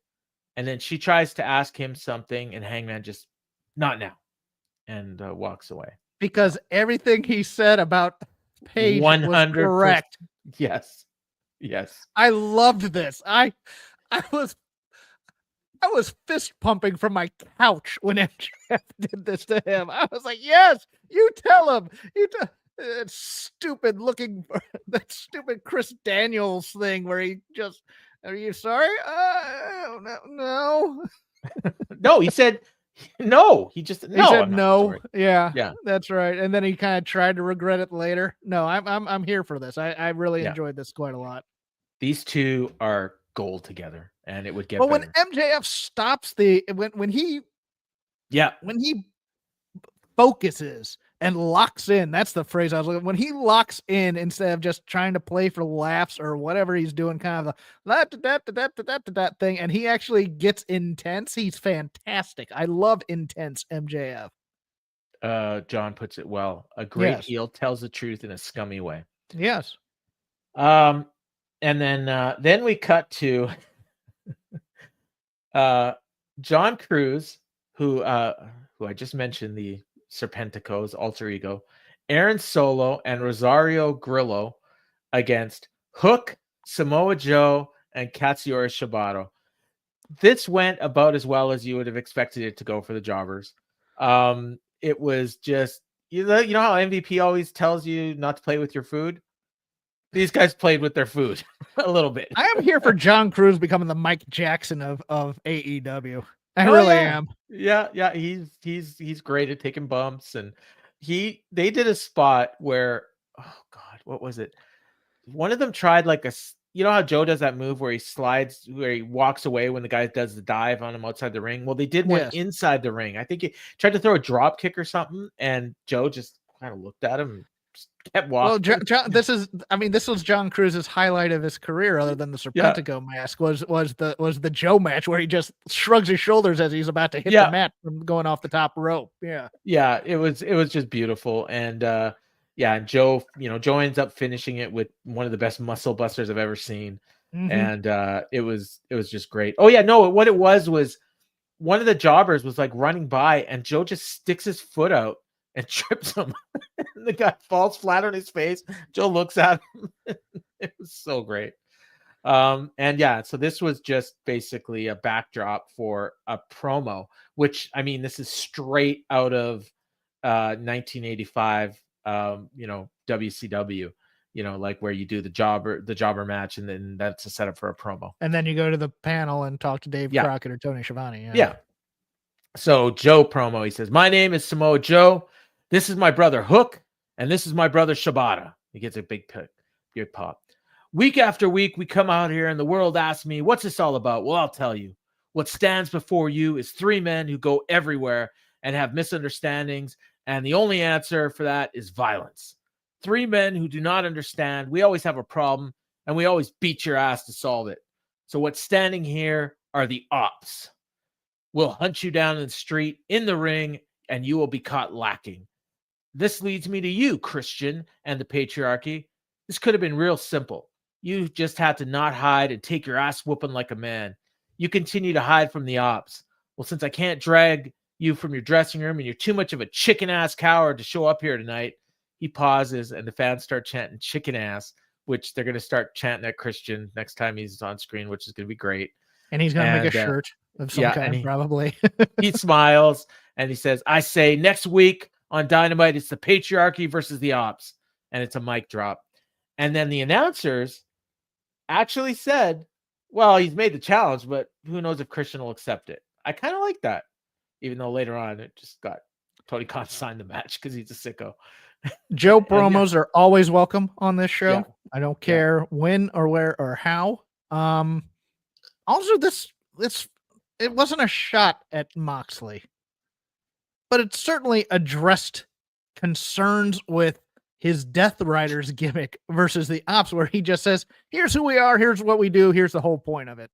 And then she tries to ask him something, and Hangman just, not now, and walks away. Because everything he said about Paige 100%. Was correct. Yes. I loved this. I was fist pumping from my couch when MJF did this to him. I was like, yes, you tell him. That stupid Chris Daniels thing where he just, are you sorry? No. No, he said no. He said no. Yeah, that's right. And then he kind of tried to regret it later. No, I'm here for this. I really enjoyed this quite a lot. These two are gold together, and it would get. But better. when MJF stops when he focuses and locks in, that's the phrase I was looking. When he locks in instead of just trying to play for laughs or whatever he's doing, kind of that thing, and he actually gets intense. He's fantastic. I love intense MJF. John puts it well. A great heel tells the truth in a scummy way. Yes. And then we cut to John Cruz, who I just mentioned, the Serpentico's alter ego, Aaron Solo, and Rosario Grillo against Hook, Samoa Joe, and Katsuyori Shibata. This went about as well as you would have expected it to go for the jobbers. It was just, you know how MVP always tells you not to play with your food? These guys played with their food a little bit. I am here for John Cruz becoming the Mike Jackson of AEW. I really am. Yeah. He's great at taking bumps, and they did a spot where, oh God, what was it? One of them tried like you know how Joe does that move where he walks away when the guy does the dive on him outside the ring? Well, they did one inside the ring. I think he tried to throw a drop kick or something, and Joe just kind of looked at him and kept Well, walking. this was John Cruz's highlight of his career, other than the Serpentico mask, was the Joe match where he just shrugs his shoulders as he's about to hit the mat from going off the top rope. Yeah, it was just beautiful. And and Joe, Joe ends up finishing it with one of the best muscle busters I've ever seen. And it was just great. Oh yeah, no, what it was one of the jobbers was like running by, and Joe just sticks his foot out and trips him. And the guy falls flat on his face. Joe looks at him. It was so great. So this was just basically a backdrop for a promo, which, I mean, this is straight out of 1985 WCW, like where you do the jobber match, and then that's a setup for a promo. And then you go to the panel and talk to Dave Crockett or Tony Schiavone. Yeah. So Joe promo, he says, "My name is Samoa Joe. This is my brother Hook, and this is my brother Shibata." He gets a big pop. "Week after week, we come out here and the world asks me, what's this all about? Well, I'll tell you. What stands before you is three men who go everywhere and have misunderstandings, and the only answer for that is violence. Three men who do not understand. We always have a problem, and we always beat your ass to solve it. So what's standing here are the ops. We'll hunt you down in the street, in the ring, and you will be caught lacking. This leads me to you, Christian, and the patriarchy. This could have been real simple. You just had to not hide and take your ass whooping like a man. You continue to hide from the ops. Well, since I can't drag you from your dressing room and you're too much of a chicken-ass coward to show up here tonight," he pauses, and the fans start chanting chicken ass, which they're going to start chanting at Christian next time he's on screen, which is going to be great. And he's going to make a shirt of some kind, probably. He smiles, and he says, "I say next week on Dynamite, it's the patriarchy versus the ops." And it's a mic drop. And then the announcers actually said, well, he's made the challenge, but who knows if Christian will accept it. I kind of like that, even though later on it just got Tony Khan signed the match because he's a sicko. Joe promos are always welcome on this show. Yeah. I don't care when or where or how. Also, it wasn't a shot at Moxley, but it certainly addressed concerns with his Death Riders gimmick versus the ops, where he just says, here's who we are, here's what we do, here's the whole point of it.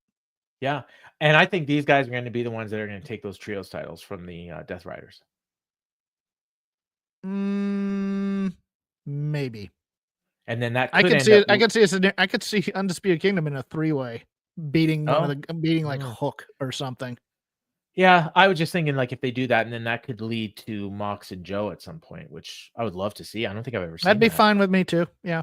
Yeah. And I think these guys are going to be the ones that are going to take those trios titles from the Death Riders. Maybe. And then that I could see Undisputed Kingdom in a three-way beating like Hook or something. Yeah, I was just thinking, like, if they do that, and then that could lead to Mox and Joe at some point, which I would love to see. I don't think I've ever seen that'd be fine with me too. Yeah.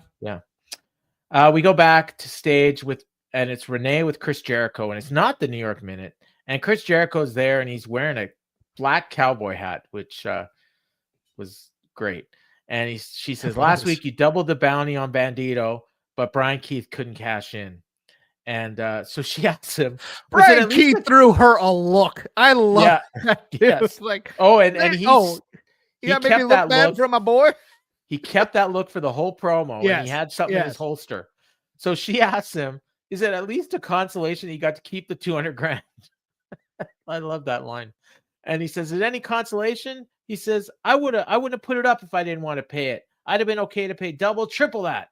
We go back to stage and it's Renee with Chris Jericho, and it's not the New York Minute. And Chris Jericho's there, and he's wearing a black cowboy hat, which was great. And she says, "Last week you doubled the bounty on Bandito, but Brian Keith couldn't cash in." And so she asks him. Brian Keith threw her a look. I love that. Yes. Like, and you got to make me look bad for my boy. He kept that look for the whole promo, and he had something in his holster. So she asks him, "Is it at least a consolation that you got to keep the $200,000?" I love that line. And he says, "Is it any consolation?" He says, I wouldn't have put it up if I didn't want to pay it. I'd have been okay to pay double, triple that."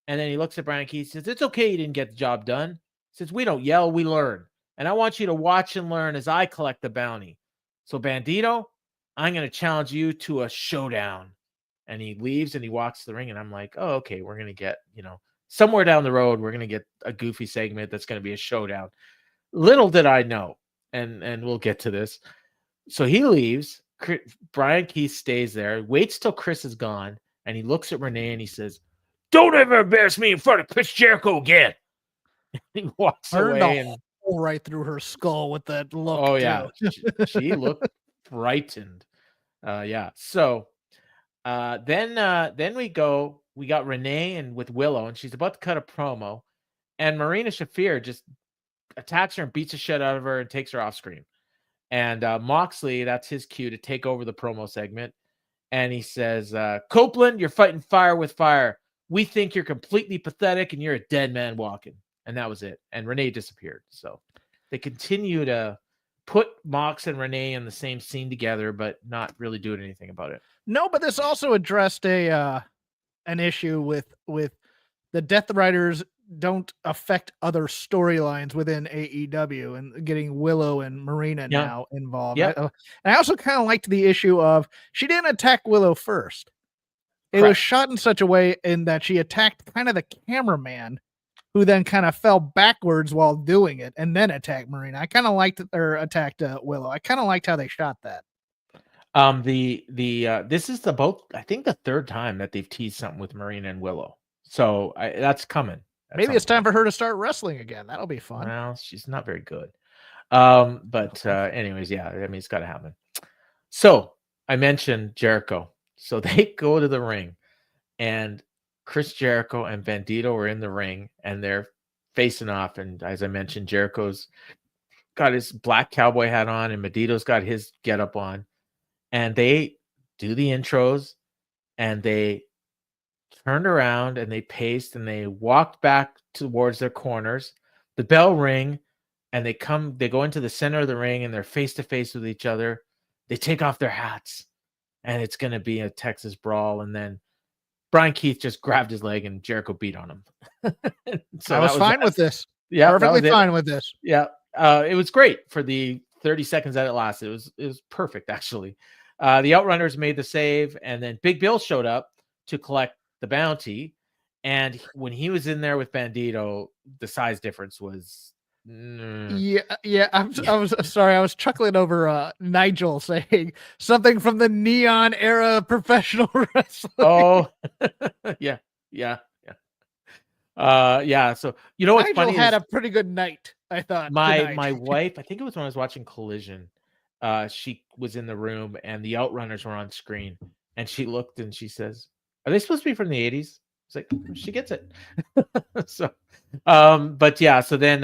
And then he looks at Brian Keith, says, "It's okay you didn't get the job done. He says, we don't yell, we learn. And I want you to watch and learn as I collect the bounty. So Bandito, I'm going to challenge you to a showdown." And he leaves and he walks to the ring, and I'm like, oh, okay, we're going to get, somewhere down the road, we're going to get a goofy segment that's going to be a showdown. Little did I know, and we'll get to this. So he leaves. Brian Keith stays there, waits till Chris is gone, and he looks at Renee and he says, "Don't ever embarrass me in front of Chris Jericho again." He walks away and right through her skull with that look. Oh yeah, she looked frightened. So then we got Renee and with Willow, and she's about to cut a promo, and Marina Shafir just attacks her and beats the shit out of her and takes her off screen. And Moxley, that's his cue to take over the promo segment. And he says, "Copeland, you're fighting fire with fire. We think you're completely pathetic and you're a dead man walking." And that was it. And Renee disappeared. So they continue to put Mox and Renee in the same scene together, but not really doing anything about it. No, but this also addressed a an issue with the Death Riders don't affect other storylines within AEW, and getting Willow and Marina Yeah. now involved. Yep. And I also kind of liked the issue of she didn't attack Willow first. It was Correct. shot in such a way in that she attacked kind of the cameraman, who then kind of fell backwards while doing it and then attacked Marina. I kind of liked attacked Willow. I kind of liked how they shot that. This is I think the third time that they've teased something with Marina and Willow. So that's coming. Maybe it's time for her to start wrestling again. That'll be fun. Well, she's not very good. But anyways, yeah, I mean, it's got to happen. So I mentioned Jericho. So they go to the ring, and Chris Jericho and Bandito are in the ring, and they're facing off. And as I mentioned, Jericho's got his black cowboy hat on, and Bandito's got his getup on, and they do the intros, and they turned around and they paced and they walked back towards their corners. The bell ring, and they go into the center of the ring, and they're face to face with each other. They take off their hats, and it's going to be a Texas brawl. And then Brian Keith just grabbed his leg and Jericho beat on him. So I was fine with this. Yeah, perfectly fine with this. Yeah. It was great for the 30 seconds that it lasted. It was perfect, actually. The Outrunners made the save, and then Big Bill showed up to collect the bounty. And when he was in there with Bandito, the size difference was yeah. I was sorry. I was chuckling over Nigel saying something from the Neon era professional wrestling. Oh, yeah. So you know what's Nigel funny? Had a pretty good night, I thought. My wife, I think it was when I was watching Collision. She was in the room, and the Outrunners were on screen, and she looked and she says, "Are they supposed to be from the '80s?" It's like, she gets it. So, but yeah. So then,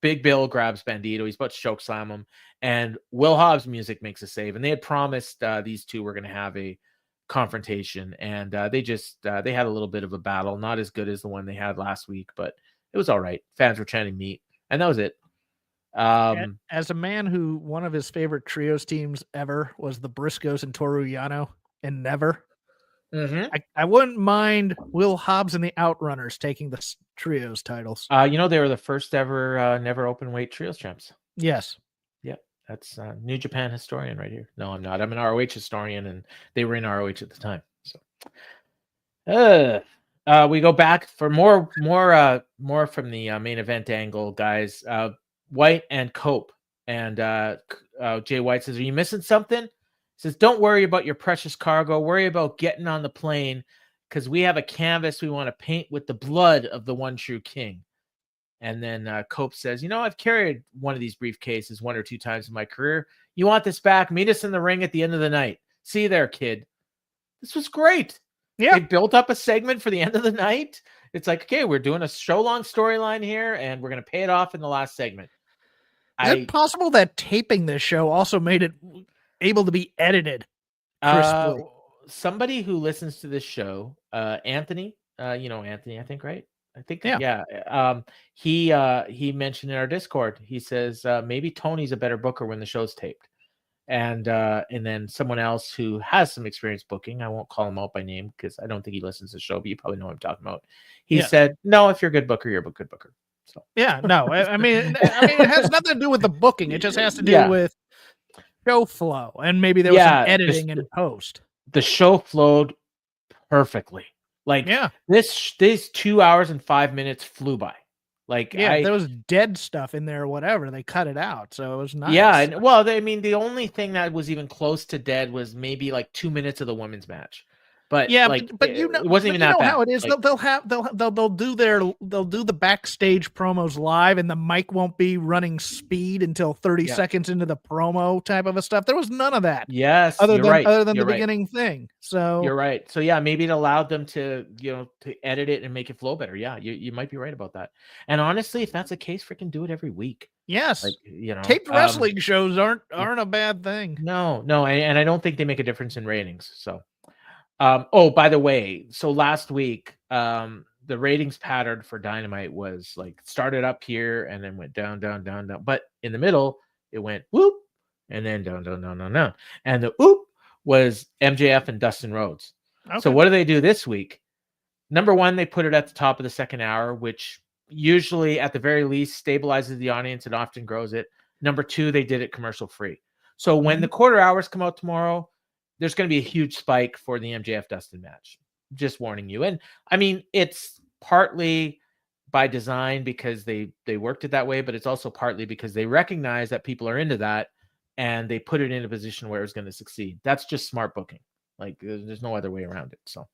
Big Bill grabs Bandito. He's about to choke slam him, and Will Hobbs' music makes a save. And they had promised these two were going to have a confrontation, and they had a little bit of a battle, not as good as the one they had last week, but it was all right. Fans were chanting meat, and that was it. As a man who one of his favorite trios teams ever was the Briscoes and Toru Yano and Never, I wouldn't mind Will Hobbs and the Outrunners taking the trios titles. They were the first ever Never Open Weight Trios champs. Yes. Yep. That's New Japan historian right here. No, I'm not. I'm an ROH historian, and they were in ROH at the time. So, we go back for more from the main event angle, guys. White and Cope, and Jay White says, "Are you missing something?" He says, "Don't worry about your precious cargo. Worry about getting on the plane, because we have a canvas we want to paint with the blood of the one true king." And then Cope says, "I've carried one of these briefcases 1 or 2 times in my career. You want this back? Meet us in the ring at the end of the night. See you there, kid." This was great. Yeah. They built up a segment for the end of the night. It's like, okay, we're doing a show-long storyline here, and we're going to pay it off in the last segment. Is it possible that taping this show also made it able to be edited crisply? Somebody who listens to this show, Anthony, Anthony, I think, right? I think, yeah. He mentioned in our Discord, he says maybe Tony's a better booker when the show's taped. And then someone else who has some experience booking, I won't call him out by name because I don't think he listens to the show, but you probably know what I'm talking about. He said, "No, if you're a good booker, you're a good booker." So yeah, no, I mean, it has nothing to do with the booking. It just has to do with show flow, and maybe there was some editing in post. The show flowed perfectly. Like, this 2 hours and 5 minutes flew by. Like, there was dead stuff in there or whatever. They cut it out, so it was nice. Yeah, and the only thing that was even close to dead was maybe like 2 minutes of the women's match. But but it wasn't even that bad. How it is. Like, they'll do the backstage promos live, and the mic won't be running speed until 30 seconds into the promo type of a stuff. There was none of that. Yes, other than the beginning thing. So you're right. So yeah, maybe it allowed them to to edit it and make it flow better. Yeah, you might be right about that. And honestly, if that's the case, freaking do it every week. Yes, taped wrestling shows aren't a bad thing. No, and I don't think they make a difference in ratings. So. By the way, so last week, the ratings pattern for Dynamite was like started up here and then went down, down, down. But in the middle, it went whoop and then down, down, down, down, down. And the whoop was MJF and Dustin Rhodes. Okay. So what do they do this week? Number one, they put it at the top of the second hour, which usually at the very least stabilizes the audience and often grows it. Number two, they did it commercial free. So when the quarter hours come out tomorrow, there's going to be a huge spike for the MJF Dustin match. Just warning you. And I mean, it's partly by design because they worked it that way, but it's also partly because they recognize that people are into that and they put it in a position where it's going to succeed. That's just smart booking. Like there's no other way around it. So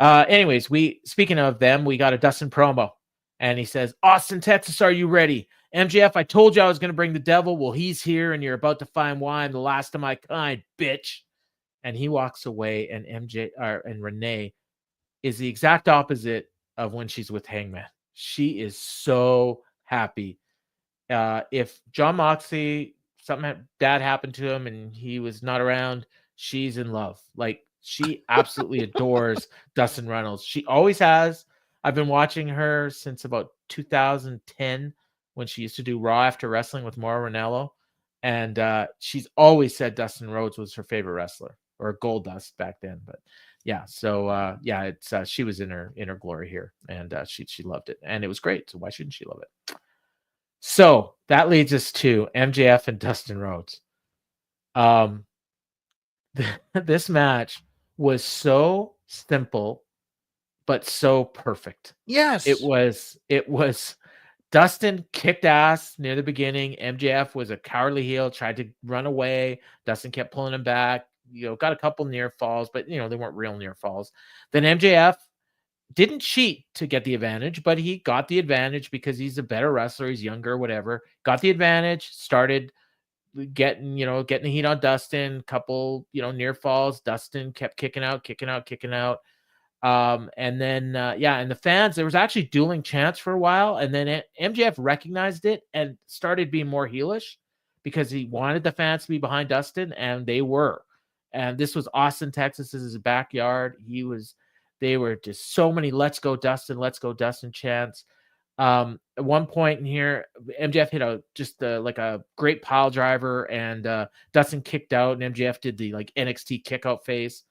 anyways, speaking of them, we got a Dustin promo and he says, Austin, Texas, are you ready? MJF, I told you I was going to bring the devil. Well, he's here and you're about to find why I'm the last of my kind, bitch. And he walks away and and Renee is the exact opposite of when she's with Hangman. She is so happy. If John Moxley, something bad happened to him and he was not around, she's in love. Like she absolutely adores Dustin Reynolds. She always has. I've been watching her since about 2010 when she used to do Raw After Wrestling with Mauro Ranallo. And she's always said Dustin Rhodes was her favorite wrestler, or Goldust back then. But yeah, so yeah, it's she was in her glory here, and she loved it, and it was great. So why shouldn't she love it? So that leads us to MJF and Dustin Rhodes. This match was so simple, but so perfect. Yes, it was. Dustin kicked ass near the beginning. MJF was a cowardly heel, tried to run away. Dustin kept pulling him back. Got a couple near falls, but they weren't real near falls. Then MJF didn't cheat to get the advantage, but he got the advantage because he's a better wrestler. He's younger, whatever. Got the advantage, started getting the heat on Dustin, couple, near falls. Dustin kept kicking out. And then, and the fans, there was actually dueling chants for a while. And then MJF recognized it and started being more heelish because he wanted the fans to be behind Dustin, and they were. And this was Austin, Texas, is his backyard. They were just so many let's go Dustin chants. At one point in here, MJF hit like a great pile driver, and Dustin kicked out, and MJF did the like NXT kick out face.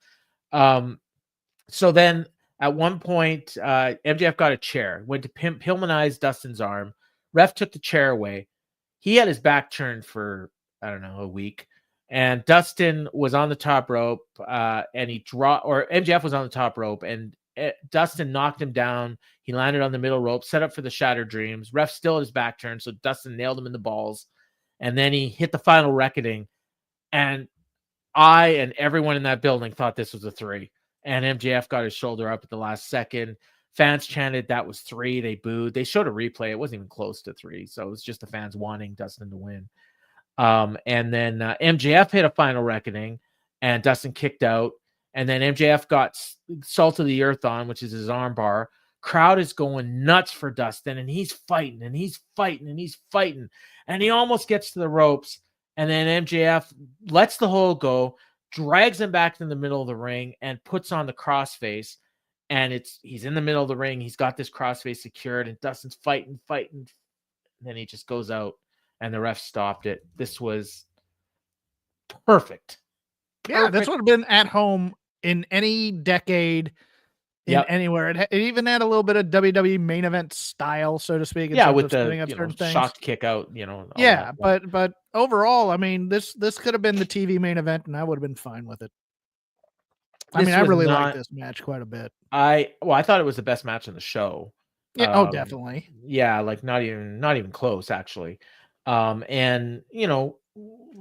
So then at one point, MJF got a chair, went to Pillmanize Dustin's arm. Ref took the chair away. He had his back turned for, I don't know, a week. And Dustin was on the top rope, and MJF was on the top rope, and Dustin knocked him down. He landed on the middle rope, set up for the Shattered Dreams. Ref still had his back turned, so Dustin nailed him in the balls. And then he hit the final reckoning. And I and everyone in that building thought this was a 3. And MJF got his shoulder up at the last second. Fans chanted that was 3. They booed. They showed a replay. It wasn't even close to 3. So it was just the fans wanting Dustin to win. And then MJF hit a final reckoning, and Dustin kicked out. And then MJF got Salt of the Earth on, which is his arm bar. Crowd is going nuts for Dustin, and he's fighting, and he's fighting, and he's fighting. And he almost gets to the ropes. And then MJF lets the hold go, drags him back to the middle of the ring, and puts on the crossface. And he's in the middle of the ring. He's got this crossface secured, and Dustin's fighting. And then he just goes out, and the ref stopped it. This was perfect. Yeah, this would have been at home in any decade, anywhere. It even had a little bit of WWE main event style, so to speak. Yeah, with the shocked kick out, Yeah, but overall, I mean, this could have been the TV main event, and I would have been fine with it. I really like this match quite a bit. I thought it was the best match on the show. Yeah, definitely. Yeah, like not even close, actually. And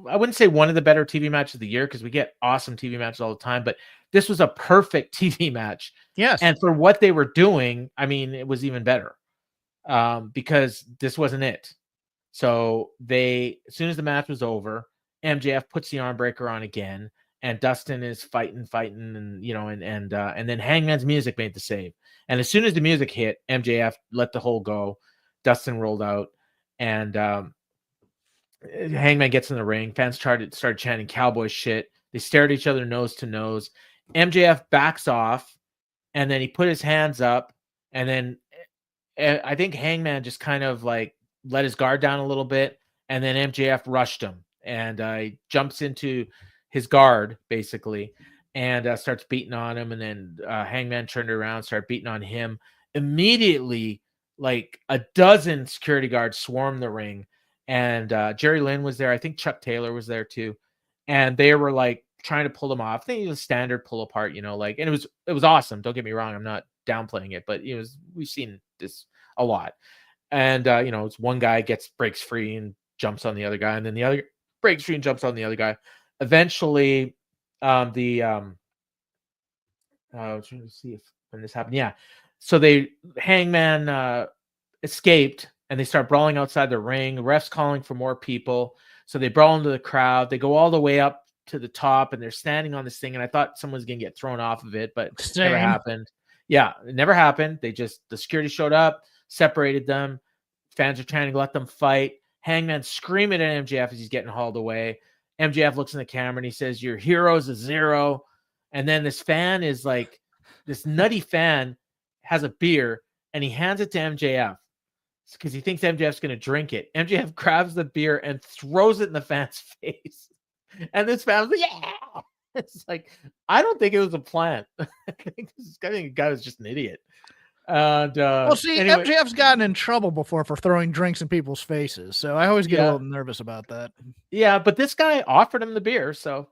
I wouldn't say one of the better TV matches of the year because we get awesome TV matches all the time, but this was a perfect TV match. Yes. And for what they were doing, I mean, it was even better because this wasn't it. So as soon as the match was over, MJF puts the arm breaker on again, and Dustin is fighting, and and then Hangman's music made the save. And as soon as the music hit, MJF let the hold go. Dustin rolled out, and Hangman gets in the ring. Fans started chanting cowboy shit. They stared at each other nose to nose. MJF backs off, and then he put his hands up, and then I think Hangman just kind of like let his guard down a little bit, and then MJF rushed him, and jumps into his guard basically, and starts beating on him. And then Hangman turned around, started beating on him. Immediately, like a dozen security guards swarmed the ring, and Jerry Lynn was there. I think Chuck Taylor was there too, and they were like trying to pull him off. I think it was a standard pull apart, and it was awesome. Don't get me wrong, I'm not downplaying it, but we've seen this a lot. And it's one guy breaks free and jumps on the other guy, and then the other breaks free and jumps on the other guy. Eventually, I was trying to see when this happened. Yeah. So Hangman escaped, and they start brawling outside the ring. The ref's calling for more people. So they brawl into the crowd. They go all the way up to the top, and they're standing on this thing. And I thought someone's going to get thrown off of it, but it never happened. Yeah, it never happened. The security showed up, separated them. Fans are trying to let them fight. Hangman screaming at MJF as he's getting hauled away. MJF looks in the camera and he says, "Your hero's a zero." And then this fan is like, this nutty fan has a beer and he hands it to MJF because he thinks MJF's going to drink it. MJF grabs the beer and throws it in the fan's face. And this fan's like, yeah. It's like, I don't think it was a plan. I think the guy was just an idiot. And anyway, MJF's gotten in trouble before for throwing drinks in people's faces, so I always get a little nervous about that. Yeah, but this guy offered him the beer, so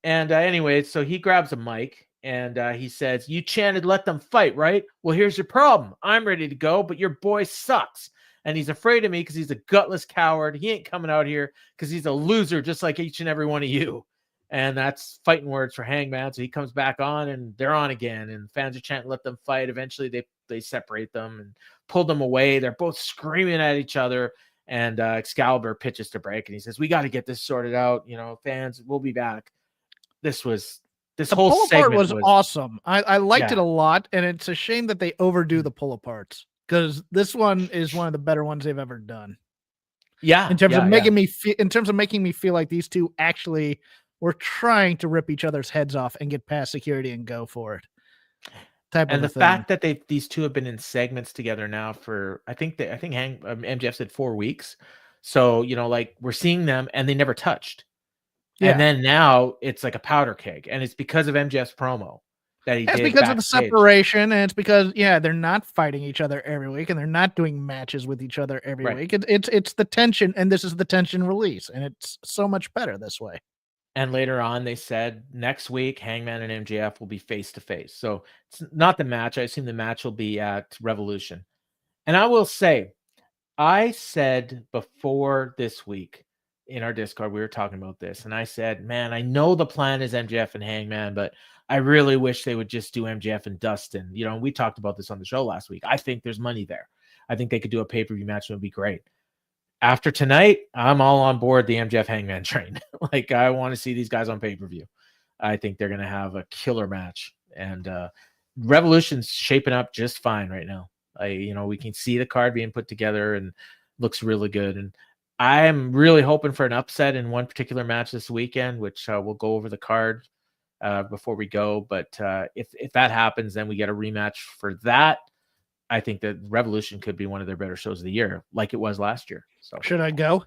anyway, so he grabs a mic and he says, "You chanted, 'Let them fight,' right? Well, here's your problem. I'm ready to go, but your boy sucks, and he's afraid of me because he's a gutless coward. He ain't coming out here because he's a loser, just like each and every one of you." And that's fighting words for Hangman. So he comes back on, and they're on again. And fans are chanting, "Let them fight." Eventually, they separate them and pull them away. They're both screaming at each other. And Excalibur pitches to break, and he says, "We got to get this sorted out. Fans, we'll be back." The whole segment was awesome. I liked it a lot, and it's a shame that they overdo the pull aparts because this one is one of the better ones they've ever done. Yeah, in terms of making me feel like these two actually were trying to rip each other's heads off and get past security and go for it. And the fact that these two have been in segments together now for I think MJF said 4 weeks. So we're seeing them and they never touched. Yeah. And then now it's like a powder keg, and it's because of MJF's promo that he did. It's because of the separation, and it's because they're not fighting each other every week, and they're not doing matches with each other every week. It's the tension, and this is the tension release, and it's so much better this way. And later on, they said next week, Hangman and MJF will be face to face. So it's not the match. I assume the match will be at Revolution. And I will say, I said before this week in our Discord, we were talking about this, and I said, man, I know the plan is MJF and Hangman, but I really wish they would just do MJF and Dustin. We talked about this on the show last week. I think there's money there. I think they could do a pay-per-view match and it would be great. After tonight, I'm all on board the MJF Hangman train. I want to see these guys on pay-per-view. I think they're going to have a killer match, and Revolution's shaping up just fine right now. We can see the card being put together and looks really good. And I'm really hoping for an upset in one particular match this weekend, which we'll go over the card before we go. But if that happens, then we get a rematch for that. I think that Revolution could be one of their better shows of the year, like it was last year. So should I go?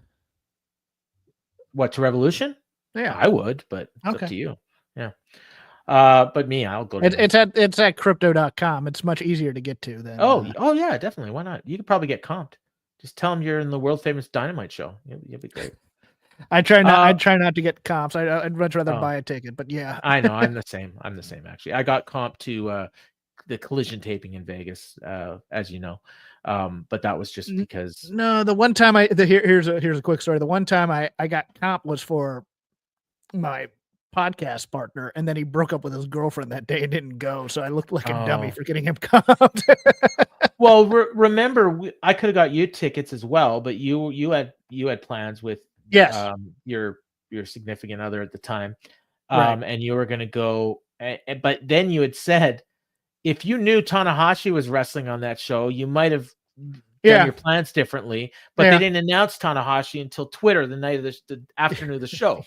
What, to Revolution? Yeah, I would, but it's up to you. Yeah. But me, I'll go to it's at crypto.com. It's much easier to get to than oh yeah, definitely. Why not? You could probably get comped. Just tell them you're in the world famous Dynamite show. You'll be great. I try not to get comps. I'd much rather buy a ticket, but yeah. I know. I'm the same actually. I got comped to the Collision taping in Vegas, as you know. But that was just because the one time here's a quick story. The one time I got comp was for my podcast partner, and then he broke up with his girlfriend that day and didn't go, so I looked like a dummy for getting him comped. Well, remember, I could have got you tickets as well, but you had plans with your significant other at the time, and you were going to go, but then you had said if you knew Tanahashi was wrestling on that show, you might have done your plans differently. But they didn't announce Tanahashi until Twitter the night of the afternoon of the show.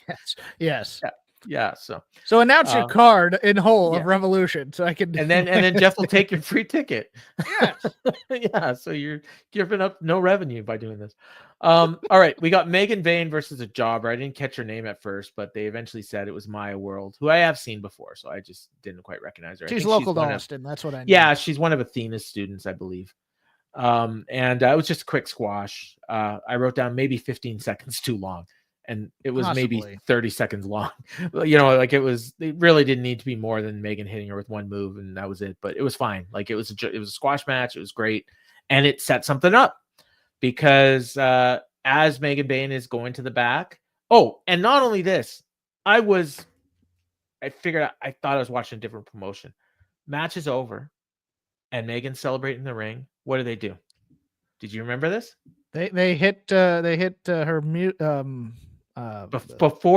Yes. Yeah. Yeah. So announce your card in whole yeah. of Revolution, so I can. And then Jeff will take your free ticket. Yes. Yeah. So you're giving up no revenue by doing this. All right. We got Megan Bayne versus a jobber. I didn't catch her name at first, but they eventually said it was Maya World, who I have seen before, so I just didn't quite recognize her. She's local to Austin. That's what I know. Yeah, she's one of Athena's students, I believe. And it was just a quick squash. I wrote down maybe 15 seconds too long, and it was maybe 30 seconds long. Like it really didn't need to be more than Megan hitting her with one move, and that was it. But it was fine. Like it was a squash match. It was great, and it set something up because as Megan Bayne is going to the back. Oh, and not only this, I thought I was watching a different promotion. Match is over, and Megan's celebrating the ring. What do? Did you remember this? They hit her mute before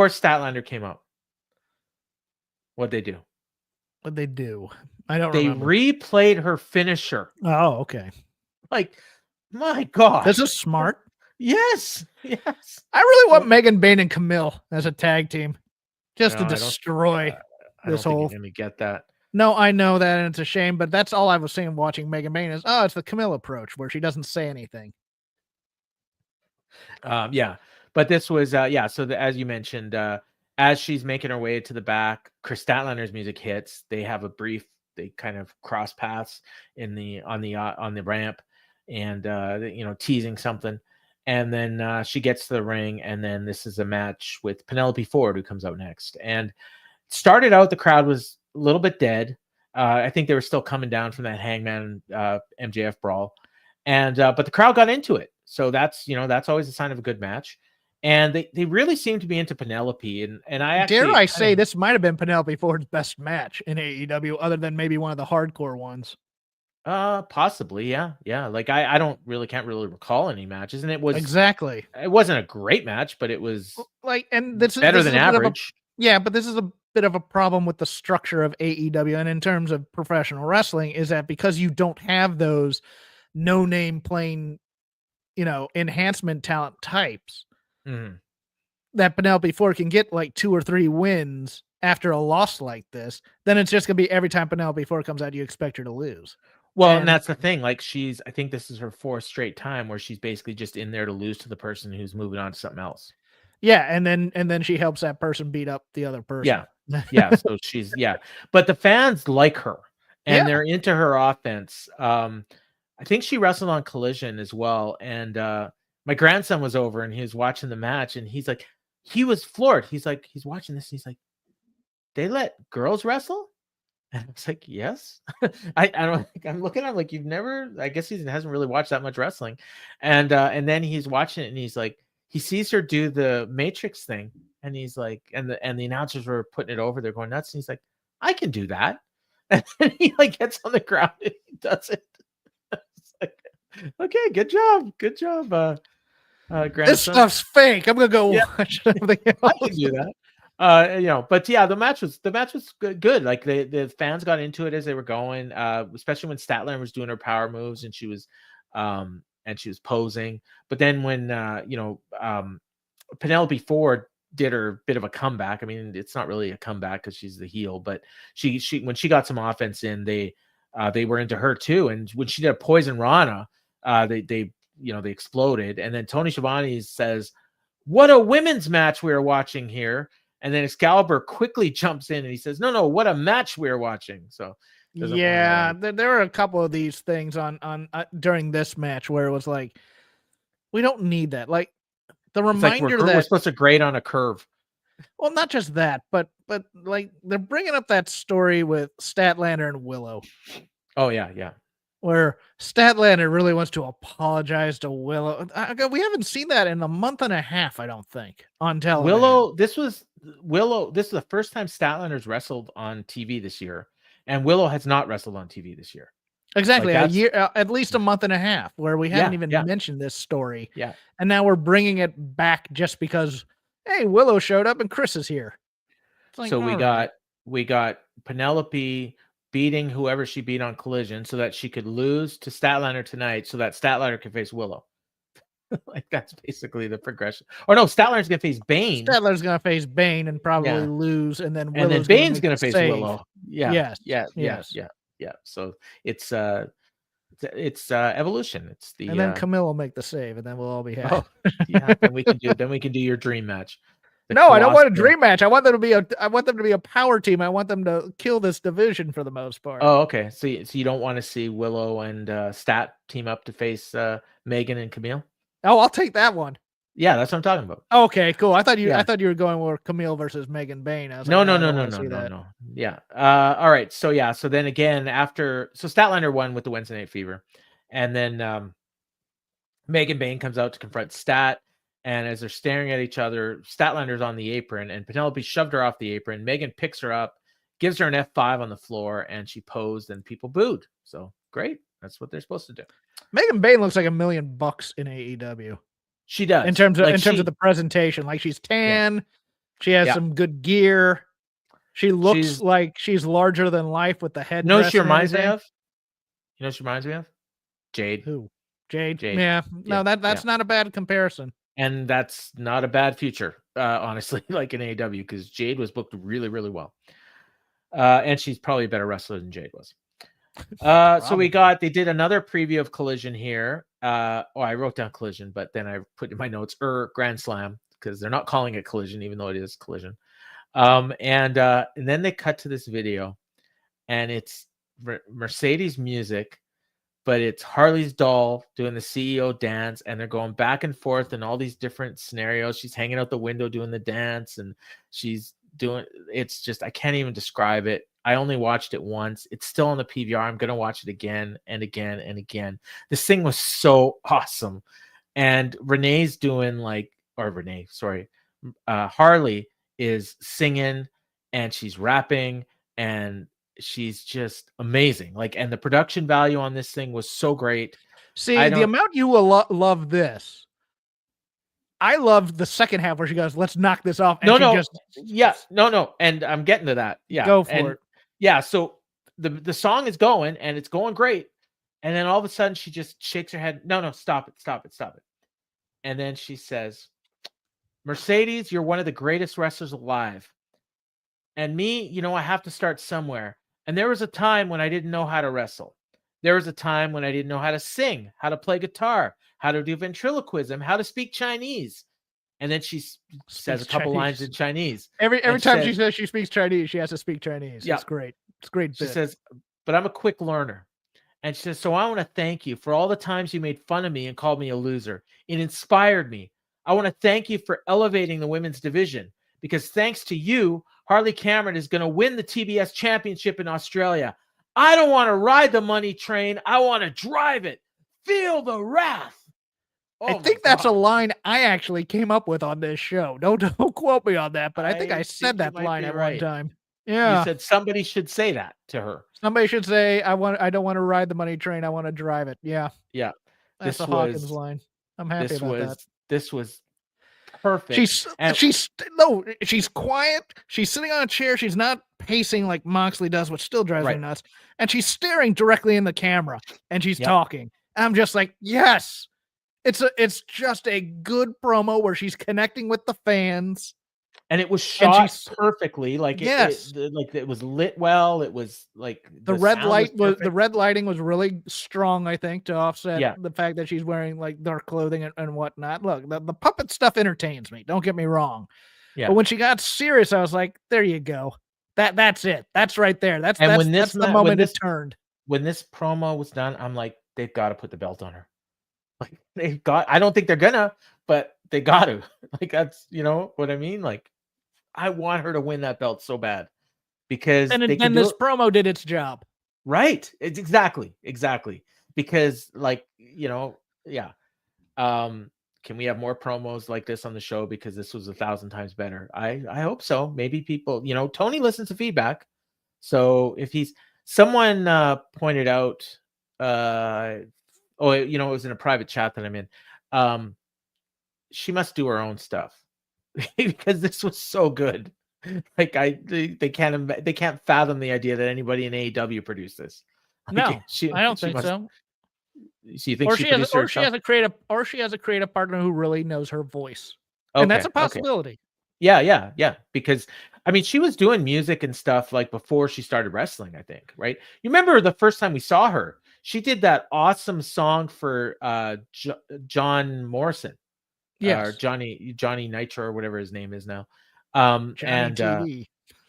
Statlander came out. What'd they do? What'd they do? I don't they remember. They replayed her finisher. Oh, okay. Like, my God. This is smart. Yes. I really want Megan Bayne and Camille as a tag team. Just to destroy this whole. Let me get that. No, I know that, and it's a shame, but that's all I was saying watching Megan Bayne is, it's the Camille approach where she doesn't say anything. Yeah, but this was, so as you mentioned, as she's making her way to the back, Kris Statlander's music hits. They have they kind of cross paths on the ramp and, teasing something. And then she gets to the ring, and then this is a match with Penelope Ford, who comes out next. And started out, the crowd was a little bit dead. I think they were still coming down from that Hangman MJF brawl, and but the crowd got into it. So that's always a sign of a good match. And they really seem to be into Penelope. And I actually say this might have been Penelope Ford's best match in AEW, other than maybe one of the hardcore ones. Possibly, yeah. Like I can't really recall any matches, and it was exactly. It wasn't a great match, but it was and this is better than average. But this is a bit of a problem with the structure of AEW, and in terms of professional wrestling, is that because you don't have those no-name playing, enhancement talent types, that Penelope Ford can get like 2 or 3 wins after a loss like this, then it's just gonna be every time Penelope Ford comes out, you expect her to lose. Well, and that's the thing. Like I think this is her 4th straight time where she's basically just in there to lose to the person who's moving on to something else. Yeah, and then she helps that person beat up the other person. Yeah. So but the fans like her, and they're into her offense. I think she wrestled on Collision as well. And my grandson was over, and he was watching the match, and he was floored. He's watching this, and he's like, "They let girls wrestle?" And I was like, yes. I don't think I'm looking at him like, you've never, I guess he hasn't really watched that much wrestling. And then he's watching it, and he's like, he sees her do the Matrix thing, and he's like, and the announcers were putting it over, they're going nuts. And he's like, I can do that. And then he gets on the ground and he does it. It's like, okay, good job. Grandson. This stuff's fake. I'm gonna go watch something else. I can do that. But yeah, the match was good. Like the fans got into it as they were going, especially when Statlander was doing her power moves and she was posing. But then when Penelope Ford did her bit of a comeback. I mean, it's not really a comeback because she's the heel, but she when she got some offense in, they were into her too. And when she did a Poison Rana, they exploded. And then Tony Schiavone says, "What a women's match we are watching here." And then Excalibur quickly jumps in and he says, no, what a match we're watching. So there were a couple of these things on during this match where it was like, we don't need that. Like the reminder that we're supposed to grade on a curve. Well, not just that, but like they're bringing up that story with Statlander and Willow. Oh yeah. Where Statlander really wants to apologize to Willow. We haven't seen that in a month and a half, I don't think, on television. This is the first time Statlander's wrestled on TV this year, and Willow has not wrestled on TV this year. Exactly, a year, at least a month and a half, where we haven't even mentioned this story. Yeah, and now we're bringing it back just because, hey, Willow showed up and Kris is here. Like, so we got Penelope beating whoever she beat on Collision so that she could lose to Statlander tonight so that Statlander could face Willow. Like that's basically the progression. Or no, Statlander's gonna face Bayne. Statler's gonna face Bayne and probably lose, and then Willow's Bayne's gonna face save. Willow. Yeah. Yes. Yeah. Yes. Yeah. So it's evolution. It's the and then Camille will make the save, and then we'll all be happy. oh, yeah. Then we can do your dream match. No, I don't want a dream match. I want them to be a power team. I want them to kill this division for the most part. Oh, okay. So you don't want to see Willow and Stat team up to face Megan and Camille? Oh, I'll take that one. Yeah, that's what I'm talking about. Okay, cool. I thought you were going with Camille versus Megan Bayne. I was no. Yeah. All right. So yeah. So then again, Statlander won with the Wednesday Night Fever, and then Megan Bayne comes out to confront Stat. And as they're staring at each other, Statlander's on the apron, and Penelope shoved her off the apron. Megan picks her up, gives her an F5 on the floor, and she posed, and people booed. So great. That's what they're supposed to do. Megan Bayne looks like $1 million in AEW. She does. In terms of the presentation. Like she's tan. She has some good gear. She looks like she's larger than life with the head. You know what she reminds me of? Jade. Who? Jade? Yeah. No, that's not a bad comparison. And that's not a bad future, honestly, like in AEW, because Jade was booked really, really well. And she's probably a better wrestler than Jade was. So they did another preview of Collision here. I wrote down Collision, but then I put in my notes, Grand Slam, because they're not calling it Collision, even though it is Collision. And then they cut to this video, and it's Mercedes music, but it's Harley's doll doing the CEO dance, and they're going back and forth in all these different scenarios. She's hanging out the window doing the dance, and it's just, I can't even describe it. I only watched it once. It's still on the PVR. I'm going to watch it again and again and again. This thing was so awesome. And Harley is singing, and she's rapping, and she's just amazing. And the production value on this thing was so great. See, the amount you will love this. I loved the second half where she goes, "Let's knock this off." And no. And I'm getting to that. Yeah. Go for it. Yeah. So the song is going, and it's going great. And then all of a sudden she just shakes her head. No, stop it. And then she says, "Mercedes, you're one of the greatest wrestlers alive. And me, I have to start somewhere. And there was a time when I didn't know how to wrestle. There was a time when I didn't know how to sing, how to play guitar, how to do ventriloquism, how to speak Chinese." And then she says a couple lines in Chinese. Every time she says she speaks Chinese, she has to speak Chinese. Yeah. It's great. It's great. She says, "But I'm a quick learner." And she says, "So I want to thank you for all the times you made fun of me and called me a loser. It inspired me. I want to thank you for elevating the women's division, because thanks to you, Harley Cameron is going to win the TBS championship in Australia. I don't want to ride the money train. I want to drive it. Feel the wrath." I think that's a line I actually came up with on this show. Don't quote me on that, but I think I said that line at one time. Yeah. You said somebody should say that to her. Somebody should say, I don't want to ride the money train. I want to drive it. Yeah. Yeah. That's a Hawkins line. I'm happy about that. This was perfect. She's quiet. She's sitting on a chair. She's not pacing like Moxley does, which still drives me nuts. And she's staring directly in the camera, and she's talking. I'm just like, yes. It's just a good promo where she's connecting with the fans. And it was shot perfectly. It was lit well. It was like the red lighting was really strong, I think, to offset the fact that she's wearing like dark clothing and whatnot. Look, the puppet stuff entertains me. Don't get me wrong. Yeah. But when she got serious, I was like, there you go. That's it. That's right there. That's the moment it turned. When this promo was done, I'm like, they've got to put the belt on her. Like I don't think they're gonna, but they got to. Like that's, you know what I mean? Like I want her to win that belt so bad, because this promo did its job. Right. It's exactly. Because can we have more promos like this on the show? Because this was 1,000 times better. I hope so. Maybe people, Tony listens to feedback. So if someone pointed out, it was in a private chat that I'm in. She must do her own stuff because this was so good. Like they can't fathom the idea that anybody in AEW produced this. No, I don't think so. So you think she produced or she has a creative partner who really knows her voice, and that's a possibility. Yeah. Because I mean, she was doing music and stuff like before she started wrestling, I think, right? You remember the first time we saw her, she did that awesome song for John Morrison, or Johnny Nitro or whatever his name is now, Johnny TV.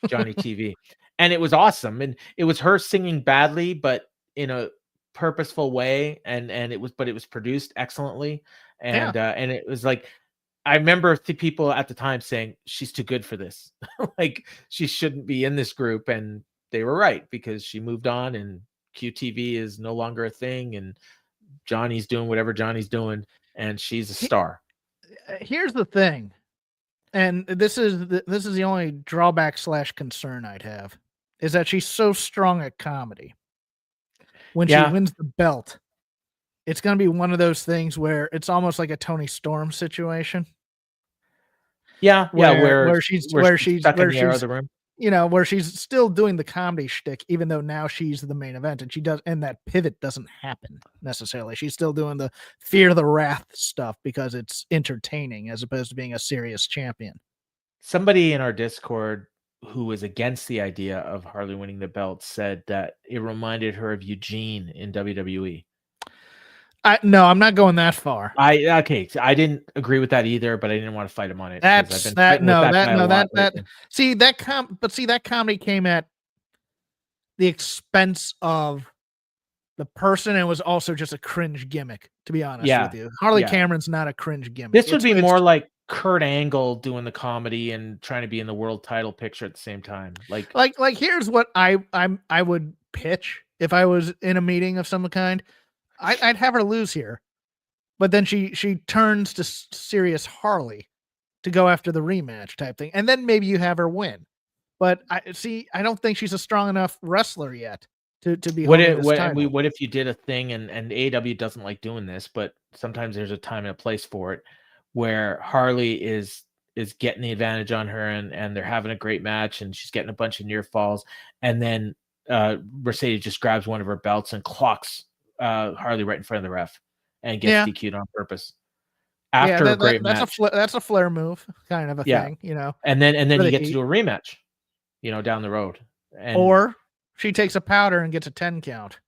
Johnny TV, and it was awesome, and it was her singing badly, but in a purposeful way, and it was produced excellently, and it was like, I remember people at the time saying she's too good for this. Like, she shouldn't be in this group. And they were right, because she moved on and QTV is no longer a thing. And Johnny's doing whatever Johnny's doing. And she's a star. Here's the thing. And this is the only drawback / concern I'd have, is that she's so strong at comedy. When she wins the belt, it's going to be one of those things where it's almost like a Tony Storm situation. Where she's stuck in the other room. You know, where she's still doing the comedy shtick, even though now she's the main event, and that pivot doesn't happen necessarily. She's still doing the Fear the Wrath stuff because it's entertaining as opposed to being a serious champion. Somebody in our Discord who was against the idea of Harley winning the belt said that it reminded her of Eugene in WWE. No, I'm not going that far. I didn't agree with that either, but I didn't want to fight him on it. See that comedy came at the expense of the person, and was also just a cringe gimmick, to be honest with you. Harley Cameron's not a cringe gimmick. This would be more like Kurt Angle doing the comedy and trying to be in the world title picture at the same time. Like here's what I would pitch if I was in a meeting of some kind. I'd have her lose here, but then she turns to serious Harley to go after the rematch type thing, and then maybe you have her win. But I don't think she's a strong enough wrestler yet to be. What if you did a thing, and AEW doesn't like doing this, but sometimes there's a time and a place for it, where Harley is getting the advantage on her, and they're having a great match, and she's getting a bunch of near falls, and then Mercedes just grabs one of her belts and clocks Harley right in front of the ref and gets DQ'd on purpose after a great match. That's a flair move, kind of a thing, you know. And then you get to do a rematch, you know, down the road. Or she takes a powder and gets a 10 count.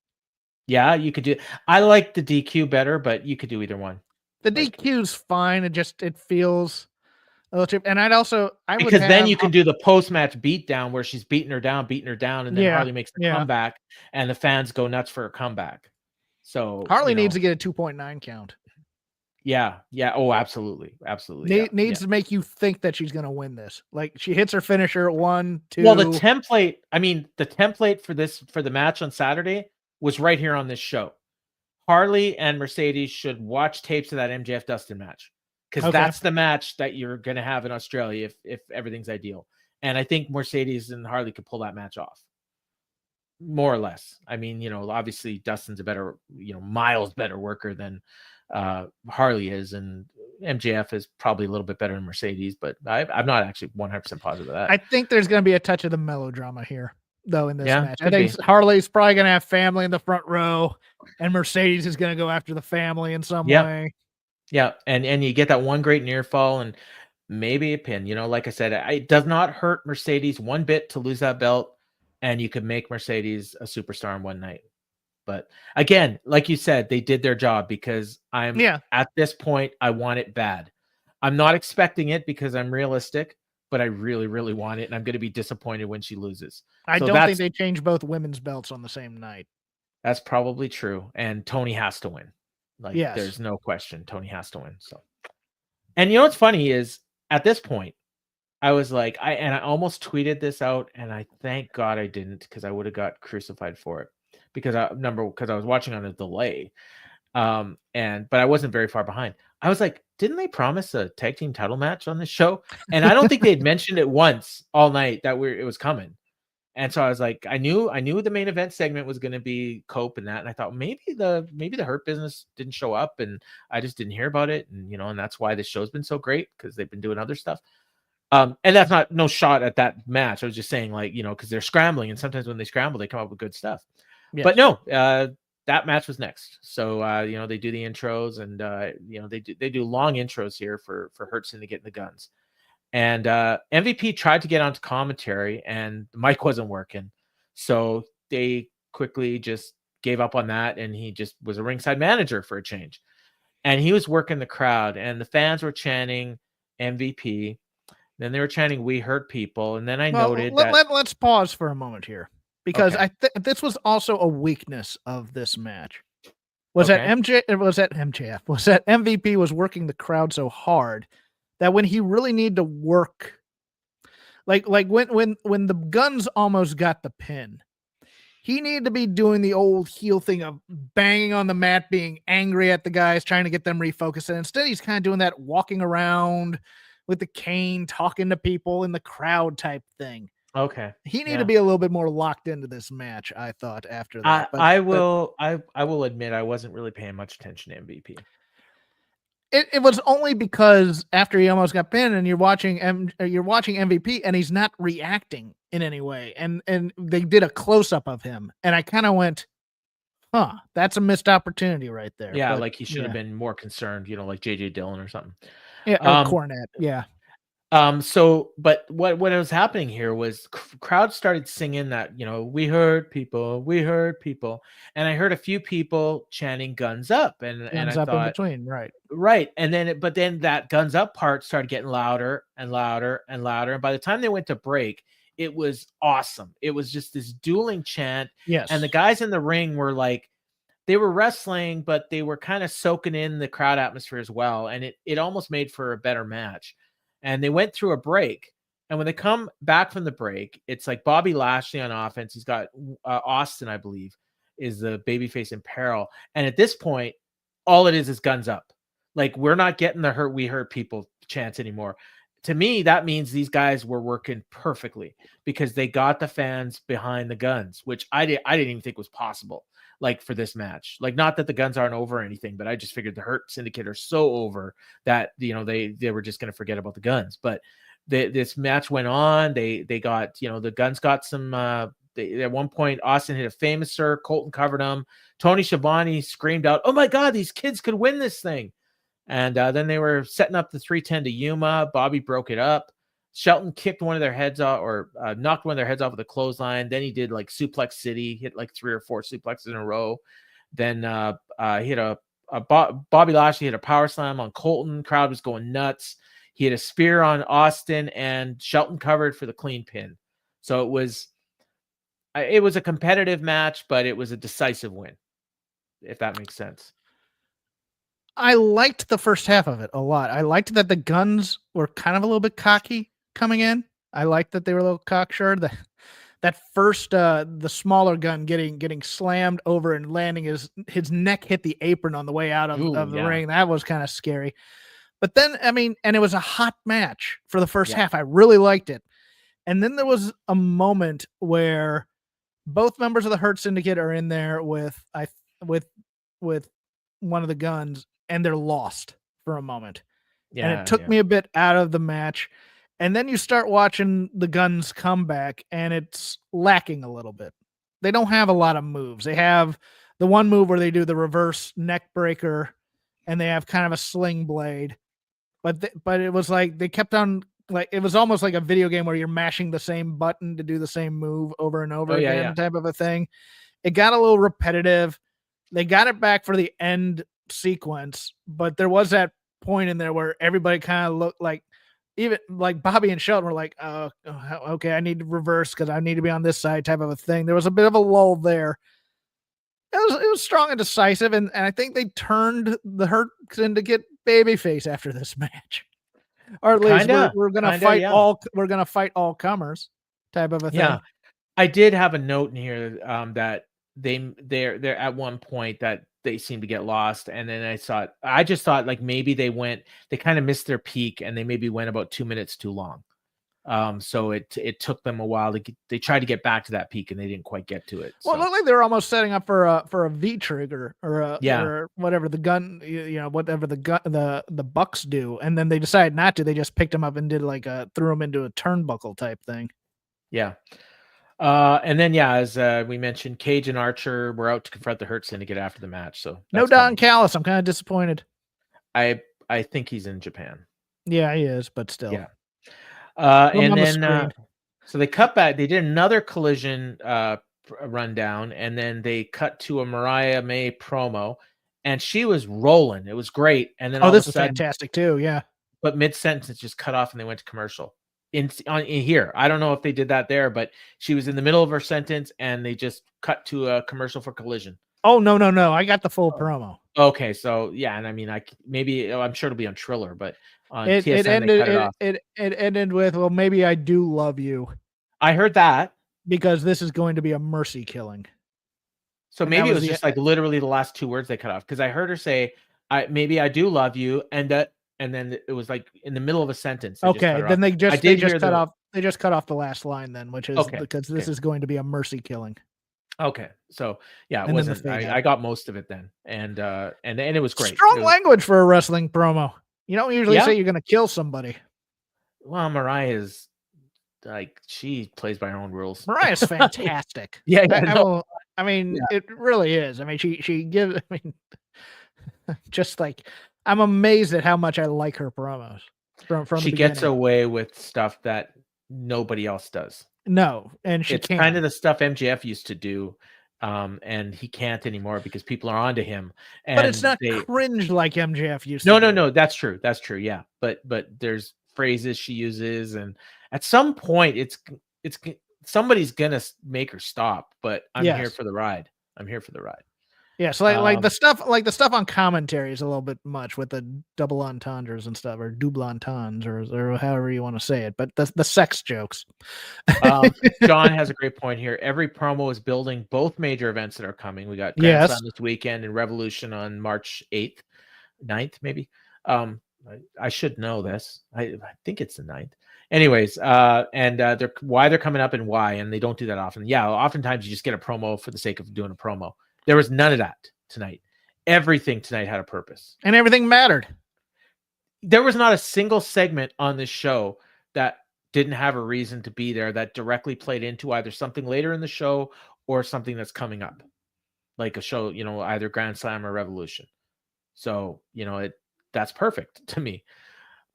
Yeah, you could do. I like the DQ better, but you could do either one. The DQ's fine. It feels a little cheap. And then you can do the post-match beatdown where she's beating her down, and then Harley makes the comeback, and the fans go nuts for her comeback. So Harley needs to get a 2.9 count. Yeah. Oh, absolutely. Needs to make you think that she's going to win this. Like, she hits her finisher 1, 2. Well, the template for the match on Saturday was right here on this show. Harley and Mercedes should watch tapes of that MJF Dustin match, because that's the match that you're going to have in Australia if everything's ideal. And I think Mercedes and Harley could pull that match off, more or less. I mean, you know, obviously Dustin's a better, you know, miles better worker than Harley is, and MJF is probably a little bit better than Mercedes, but I'm not actually 100% positive of that. I think there's going to be a touch of the melodrama here, though, in this match. I think Harley's probably going to have family in the front row, and Mercedes is going to go after the family in some way. Yeah, and you get that one great near fall and maybe a pin. You know, like I said, it does not hurt Mercedes one bit to lose that belt, and you could make Mercedes a superstar in one night. But again, like you said, they did their job, because at this point, I want it bad. I'm not expecting it because I'm realistic, but I really, really want it, and I'm going to be disappointed when she loses. I don't think they change both women's belts on the same night. That's probably true, and Tony has to win. Like, there's no question, Tony has to win. So, and you know what's funny is, at this point, I was like, I almost tweeted this out, and I thank God I didn't, because I would have got crucified for it, because I was watching on a delay, but I wasn't very far behind. I was like, didn't they promise a tag team title match on this show? And I don't think they'd mentioned it once all night that it was coming. And so I was like, I knew the main event segment was going to be Cope and that, and I thought maybe the Hurt Business didn't show up, and I just didn't hear about it, and you know, and that's why this show's been so great, because they've been doing other stuff. And that's no shot at that match. I was just saying, like, you know, because they're scrambling, and sometimes when they scramble, they come up with good stuff. Yes. But no, that match was next. So they do the intros, and they do long intros here for Hurt Syndicate and the Guns. And MVP tried to get onto commentary, and the mic wasn't working. So they quickly just gave up on that, and he just was a ringside manager for a change. And he was working the crowd, and the fans were chanting MVP. Then they were chanting "We Hurt People," and then I noted that. Let's pause for a moment here, because Okay. this was also a weakness of this match. Was that MJF? Was that MVP was working the crowd so hard that when he really needed to work, like when the Guns almost got the pin, he needed to be doing the old heel thing of banging on the mat, being angry at the guys, trying to get them refocused. And instead, he's kind of doing that walking around with the cane, talking to people in the crowd type thing. Okay. He needed to be a little bit more locked into this match, I thought, after that. I will admit I wasn't really paying much attention to MVP. It was only because after he almost got pinned, and you're watching MVP, and he's not reacting in any way, and they did a close up of him, and I kind of went, "Huh, that's a missed opportunity right there." Yeah, but, like he should have been more concerned, like JJ Dillon or something. Yeah, or Cornette. Yeah. So, but what was happening here was crowd started singing that, "We hurt people, we hurt people," and I heard a few people chanting "Guns Up," and I up thought, in between, right, and then but then that "Guns Up" part started getting louder and louder and louder, and by the time they went to break, it was awesome. It was just this dueling chant. Yes, and the guys in the ring were like, they were wrestling, but they were kind of soaking in the crowd atmosphere as well, and it almost made for a better match. And they went through a break, and when they come back from the break, it's like Bobby Lashley on offense. He's got Austin, I believe, is the babyface in peril. And at this point, all it is Guns Up. Like, we're not getting the "We Hurt People" chants anymore. To me, that means these guys were working perfectly, because they got the fans behind the Guns, which I didn't even think was possible. Like, for this match, like, not that the Guns aren't over or anything, but I just figured the Hurt Syndicate are so over that they were just going to forget about the Guns. But this match went on. They got the Guns got some. At one point, Austin hit a famous sir. Colton covered him. Tony Schiavone screamed out, "Oh my God, these kids could win this thing!" And then they were setting up the 310 to Yuma. Bobby broke it up. Shelton kicked one of their heads off, or knocked one of their heads off with a clothesline. Then he did like Suplex City, hit like 3 or 4 suplexes in a row. Then hit Bobby Lashley hit a power slam on Colton. Crowd was going nuts. He hit a spear on Austin, and Shelton covered for the clean pin. So it was a competitive match, but it was a decisive win, if that makes sense. I liked the first half of it a lot. I liked that the Guns were kind of a little bit cocky coming in. I liked that they were a little cocksure. That first, the smaller Gun getting slammed over and landing, his neck hit the apron on the way out of the ring. That was kind of scary. But then, and it was a hot match for the first half. I really liked it. And then there was a moment where both members of the Hurt Syndicate are in there with one of the Guns, and they're lost for a moment. Yeah, and it took me a bit out of the match. And then you start watching the Guns come back, and it's lacking a little bit. They don't have a lot of moves. They have the one move where they do the reverse neck breaker, and they have kind of a sling blade. But it was like they kept on, like, it was almost like a video game where you're mashing the same button to do the same move over and over again, type of a thing. It got a little repetitive. They got it back for the end sequence, but there was that point in there where everybody kind of looked like, even like Bobby and Shelton were like, "Oh, okay, I need to reverse because I need to be on this side," type of a thing. There was a bit of a lull there. It was strong and decisive, and I think they turned the Hurt Syndicate babyface after this match, or at least we're gonna fight all comers, type of a thing. Yeah, I did have a note in here that they're at one point that they seem to get lost, and then I just thought like maybe they kind of missed their peak, and they maybe went about 2 minutes too long. So it took them a while they tried to get back to that peak, and they didn't quite get to it. Well, it looked like they were almost setting up for a V trigger or whatever the gun, whatever the Bucks do, and then they decided not to. They just picked them up and did like threw them into a turnbuckle type thing. Yeah. And then, as we mentioned, Cage and Archer were out to confront the Hurt Syndicate after the match. So no Don Callis. I'm kind of disappointed. I think he's in Japan. Yeah, he is, but still. Yeah. And then, so they cut back. They did another Collision rundown, and then they cut to a Mariah May promo, and she was rolling. It was great. And then this is fantastic too. Yeah. But mid-sentence it just cut off and they went to commercial. In here, I don't know if they did that there, but she was in the middle of her sentence and they just cut to a commercial for Collision. Oh, no. I got the full promo. Okay, so yeah, and I mean, I'm sure it'll be on Triller, but on it TSN ended, they cut it off. It ended with, well, maybe I do love you. I heard that. Because this is going to be a mercy killing. So maybe it was just like literally the last two words they cut off, because I heard her say, maybe I do love you, and then it was like in the middle of a sentence. Okay, then they just cut off. They just cut off the last line then, which is because this is going to be a mercy killing. Okay, so yeah, it wasn't. I got most of it then, and it was great. Strong language for a wrestling promo. You don't usually say you're going to kill somebody. Well, Mariah's like, she plays by her own rules. Mariah's fantastic. I mean, it really is. I mean, she gives. I mean, just like, I'm amazed at how much I like her promos. From she gets away with stuff that nobody else does. No, and it's kind of the stuff MJF used to do, and he can't anymore because people are onto him. But it's not cringe like MJF used to. No, that's true. That's true. Yeah, but there's phrases she uses, and at some point, it's somebody's gonna make her stop. But I'm here for the ride. Yeah, so like the stuff on commentary is a little bit much with the double entendres and stuff, or double entendres, or however you want to say it. But the sex jokes. John has a great point here. Every promo is building both major events that are coming. We got Grand Slam this weekend and Revolution on March 8th, 9th, maybe. I should know this. I think it's the 9th. Anyways, they're why they're coming up and why, and they don't do that often. Yeah, oftentimes you just get a promo for the sake of doing a promo. There was none of that tonight. Everything tonight had a purpose. And everything mattered. There was not a single segment on this show that didn't have a reason to be there, that directly played into either something later in the show or something that's coming up. Like a show, either Grand Slam or Revolution. So, that's perfect to me.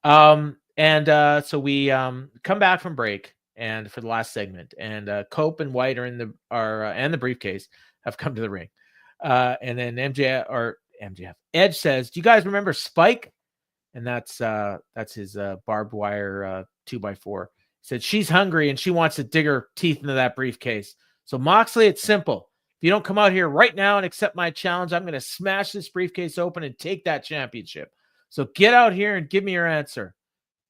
So we come back from break and for the last segment, and Cope and White and the briefcase have come to the ring. And then MJF, Edge says, "Do you guys remember Spike?" And that's his barbed wire 2x4. He said, "She's hungry and she wants to dig her teeth into that briefcase. So Moxley, it's simple. If you don't come out here right now and accept my challenge, I'm going to smash this briefcase open and take that championship. So get out here and give me your answer."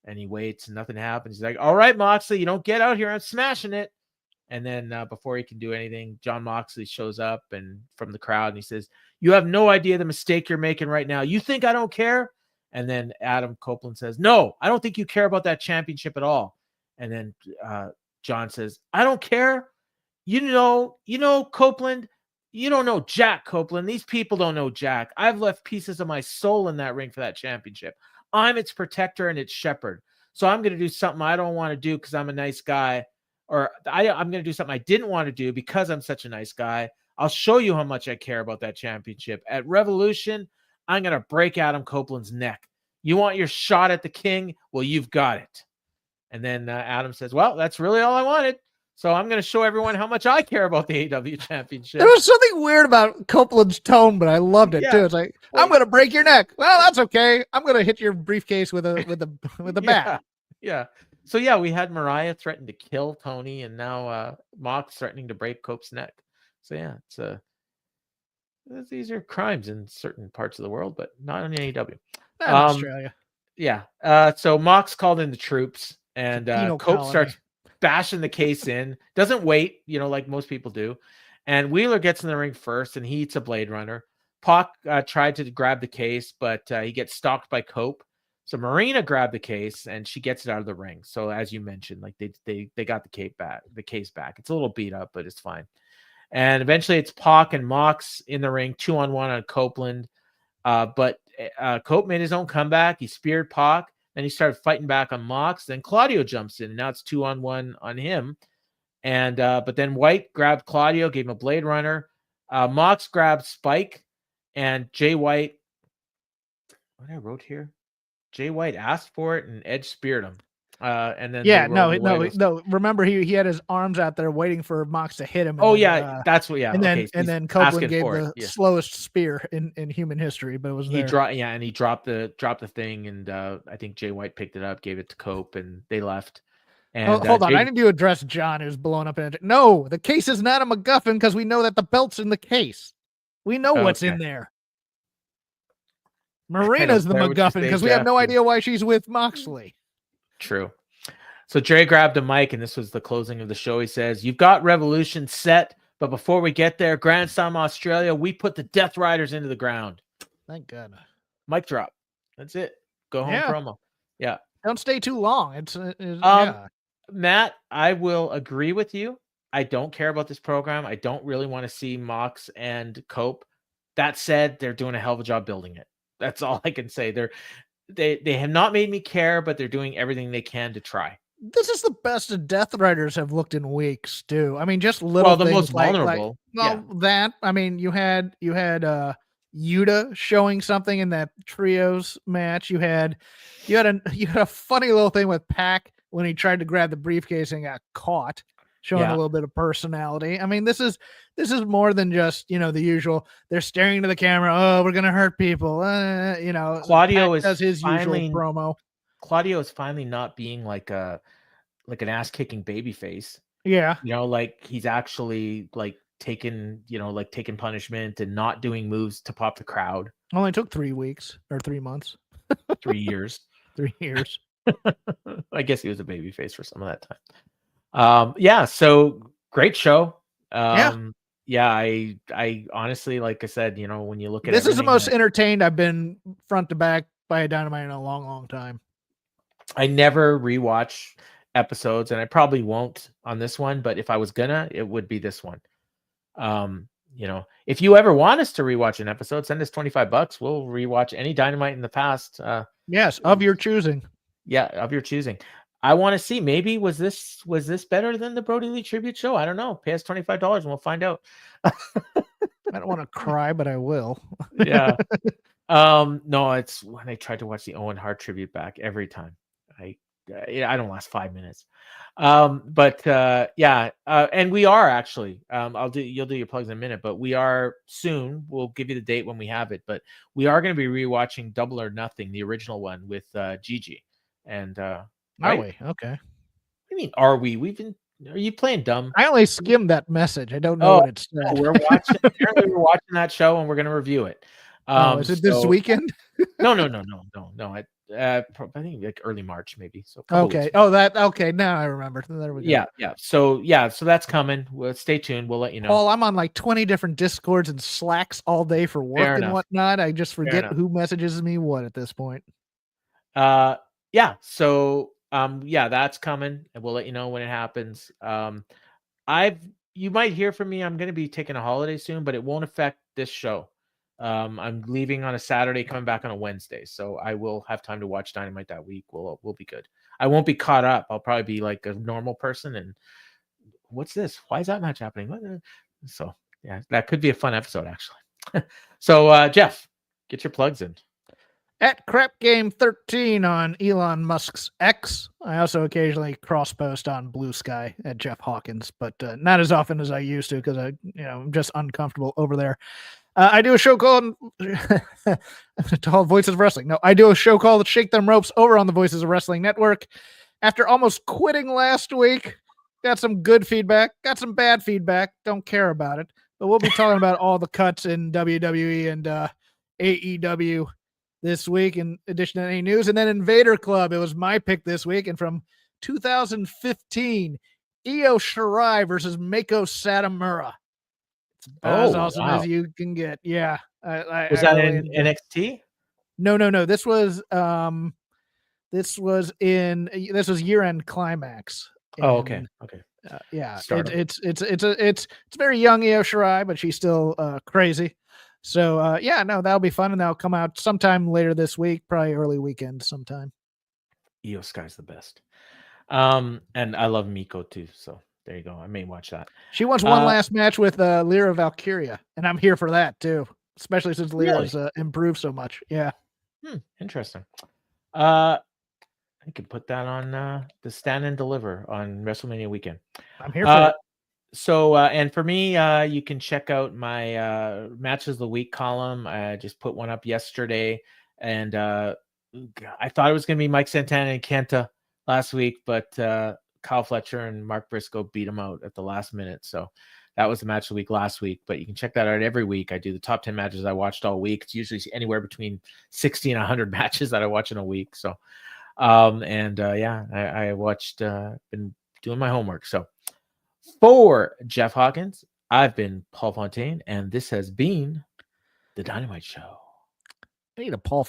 And he waits and nothing happens. He's like, "All right, Moxley, you don't get out here, I'm smashing it." And then before he can do anything, John Moxley shows up and from the crowd, and he says, "You have no idea the mistake you're making right now. You think I don't care?" And then Adam Copeland says, "No, I don't think you care about that championship at all." And then John says, "I don't care. You know, Copeland, you don't know Jack, Copeland. These people don't know Jack. I've left pieces of my soul in that ring for that championship. I'm its protector and its shepherd. So I'm going to do something I don't want to do because I'm a nice guy. Or I'm going to do something I didn't want to do because I'm such a nice guy. I'll show you how much I care about that championship. At Revolution, I'm going to break Adam Copeland's neck. You want your shot at the king? Well, you've got it." And then Adam says, "Well, that's really all I wanted. So I'm going to show everyone how much I care about the AEW championship." There was something weird about Copeland's tone, but I loved it too. It's like, "I'm going to break your neck. Well, that's okay. I'm going to hit your briefcase with a bat." Yeah. So yeah, we had Mariah threaten to kill Tony, and now Mox threatening to break Cope's neck. So yeah, these are crimes in certain parts of the world, but not in AEW. Not in Australia. Yeah. So Mox called in the troops, and Cope starts bashing the case in. Doesn't wait, like most people do. And Wheeler gets in the ring first, and he eats a Blade Runner. Pac tried to grab the case, but he gets stalked by Cope. So Marina grabbed the case and she gets it out of the ring. So as you mentioned, like they got the case back. It's a little beat up, but it's fine. And eventually it's Pac and Mox in the ring, 2-on-1 on Copeland. But Cope made his own comeback. He speared Pac. Then he started fighting back on Mox. Then Claudio jumps in, and now it's 2-on-1 on him. And but then White grabbed Claudio, gave him a Blade Runner. Mox grabbed Spike, and Jay White. What I wrote here, Jay White asked for it, and Edge speared him. And then no. Remember, he had his arms out there waiting for Mox to hit him. That's what. Yeah, and then okay, and then Copeland gave the slowest spear in human history, but it was there. He dropped the thing, and I think Jay White picked it up, gave it to Cope, and they left. And hold on, I need to address John, who's blowing up. No, the case is not a MacGuffin because we know that the belt's in the case. We know what's in there. Marina's the MacGuffin because we have no idea why she's with Moxley. True. So Jerry grabbed a mic, and this was the closing of the show. He says, "You've got Revolution set, but before we get there, Grand Slam Australia, we put the Death Riders into the ground." Thank God. Mic drop. That's it. Go home promo. Yeah. Don't stay too long. Matt, I will agree with you. I don't care about this program. I don't really want to see Mox and Cope. That said, they're doing a hell of a job building it. That's all I can say. They have not made me care, but they're doing everything they can to try. This is the best the Death Riders have looked in weeks, too. I mean, just little things. The most vulnerable. That, I mean, you had Yuta showing something in that trios match. You had a funny little thing with Pac when he tried to grab the briefcase and got caught, showing a little bit of personality. I mean, this is more than just, the usual. They're staring into the camera. Oh, we're gonna hurt people. Claudio does his usual promo. Claudio is finally not being like an ass kicking baby face. Yeah, like he's actually taking punishment and not doing moves to pop the crowd. Only took 3 weeks or 3 months. 3 years. 3 years. I guess he was a baby face for some of that time. So great show. I honestly, like I said, when you look at this is the most entertained I've been front to back by a Dynamite in a long, long time. I never rewatch episodes, and I probably won't on this one, but if I was gonna, it would be this one. If you ever want us to rewatch an episode, send us $25. We'll rewatch any Dynamite in the past. Yes, of your choosing. Yeah, of your choosing. I want to see, maybe was this better than the Brody Lee tribute show? I don't know. Pay us $25 and we'll find out. I don't want to cry, but I will. Yeah. No, it's when I tried to watch the Owen Hart tribute back every time. I don't last 5 minutes. And we are actually, you'll do your plugs in a minute, but we are soon, we'll give you the date when we have it, but we are going to be rewatching Double or Nothing, the original one with Gigi. And are we? Okay. I mean, are we? Are you playing dumb? I only skimmed that message. I don't know what it said. We're watching. Apparently, we're watching that show and we're going to review it. Is it this weekend? No. I think like early March, maybe. So okay. Okay. Now I remember. There we go. Yeah. So that's coming. Well, stay tuned. We'll let you know. Paul, I'm on like 20 different Discords and Slacks all day for work and whatnot. I just forget who messages me what at this point. So that's coming, and we'll let you know when it happens. You might hear from me. I'm going to be taking a holiday soon, but it won't affect this show. I'm leaving on a Saturday, coming back on a Wednesday, so I will have time to watch Dynamite that week. We'll be good. I won't be caught up. I'll probably be like a normal person. And what's this? Why is that match happening? So yeah, that could be a fun episode actually. So Jeff, get your plugs in. At Crap Game 13 on Elon Musk's X. I also occasionally cross post on Blue Sky at Jeff Hawkins, but not as often as I used to because I'm just uncomfortable over there. I do a show called Voices of Wrestling. No, I do a show called Shake Them Ropes over on the Voices of Wrestling Network. After almost quitting last week, got some good feedback, got some bad feedback. Don't care about it, but we'll be talking about all the cuts in WWE and AEW this week, in addition to any news. And then Invader Club, it was my pick this week. And from 2015, Io Shirai versus Mako Satomura. It's as awesome as you can get. Yeah. Was that in NXT? No. This was year-end climax. Oh, okay. Yeah. It's very young Io Shirai, but she's still crazy. So, that'll be fun, and that'll come out sometime later this week, probably early weekend sometime. Io Sky's the best. And I love Miko too, so there you go. I may watch that. She wants one last match with Lyra Valkyria, and I'm here for that too, especially since Lyra's improved so much. Yeah. Interesting. I could put that on the Stand and Deliver on WrestleMania weekend. I'm here for it. So, and for me, you can check out my Matches of the Week column. I just put one up yesterday, and I thought it was going to be Mike Santana and Kenta last week, but Kyle Fletcher and Mark Briscoe beat him out at the last minute. So that was the Match of the Week last week, but you can check that out every week. I do the top 10 matches I watched all week. It's usually anywhere between 60 and 100 matches that I watch in a week. So, I watched, been doing my homework. So for Jeff Hawkins, I've been Paul Fontaine, and this has been the Dynamite Show. I need a Paul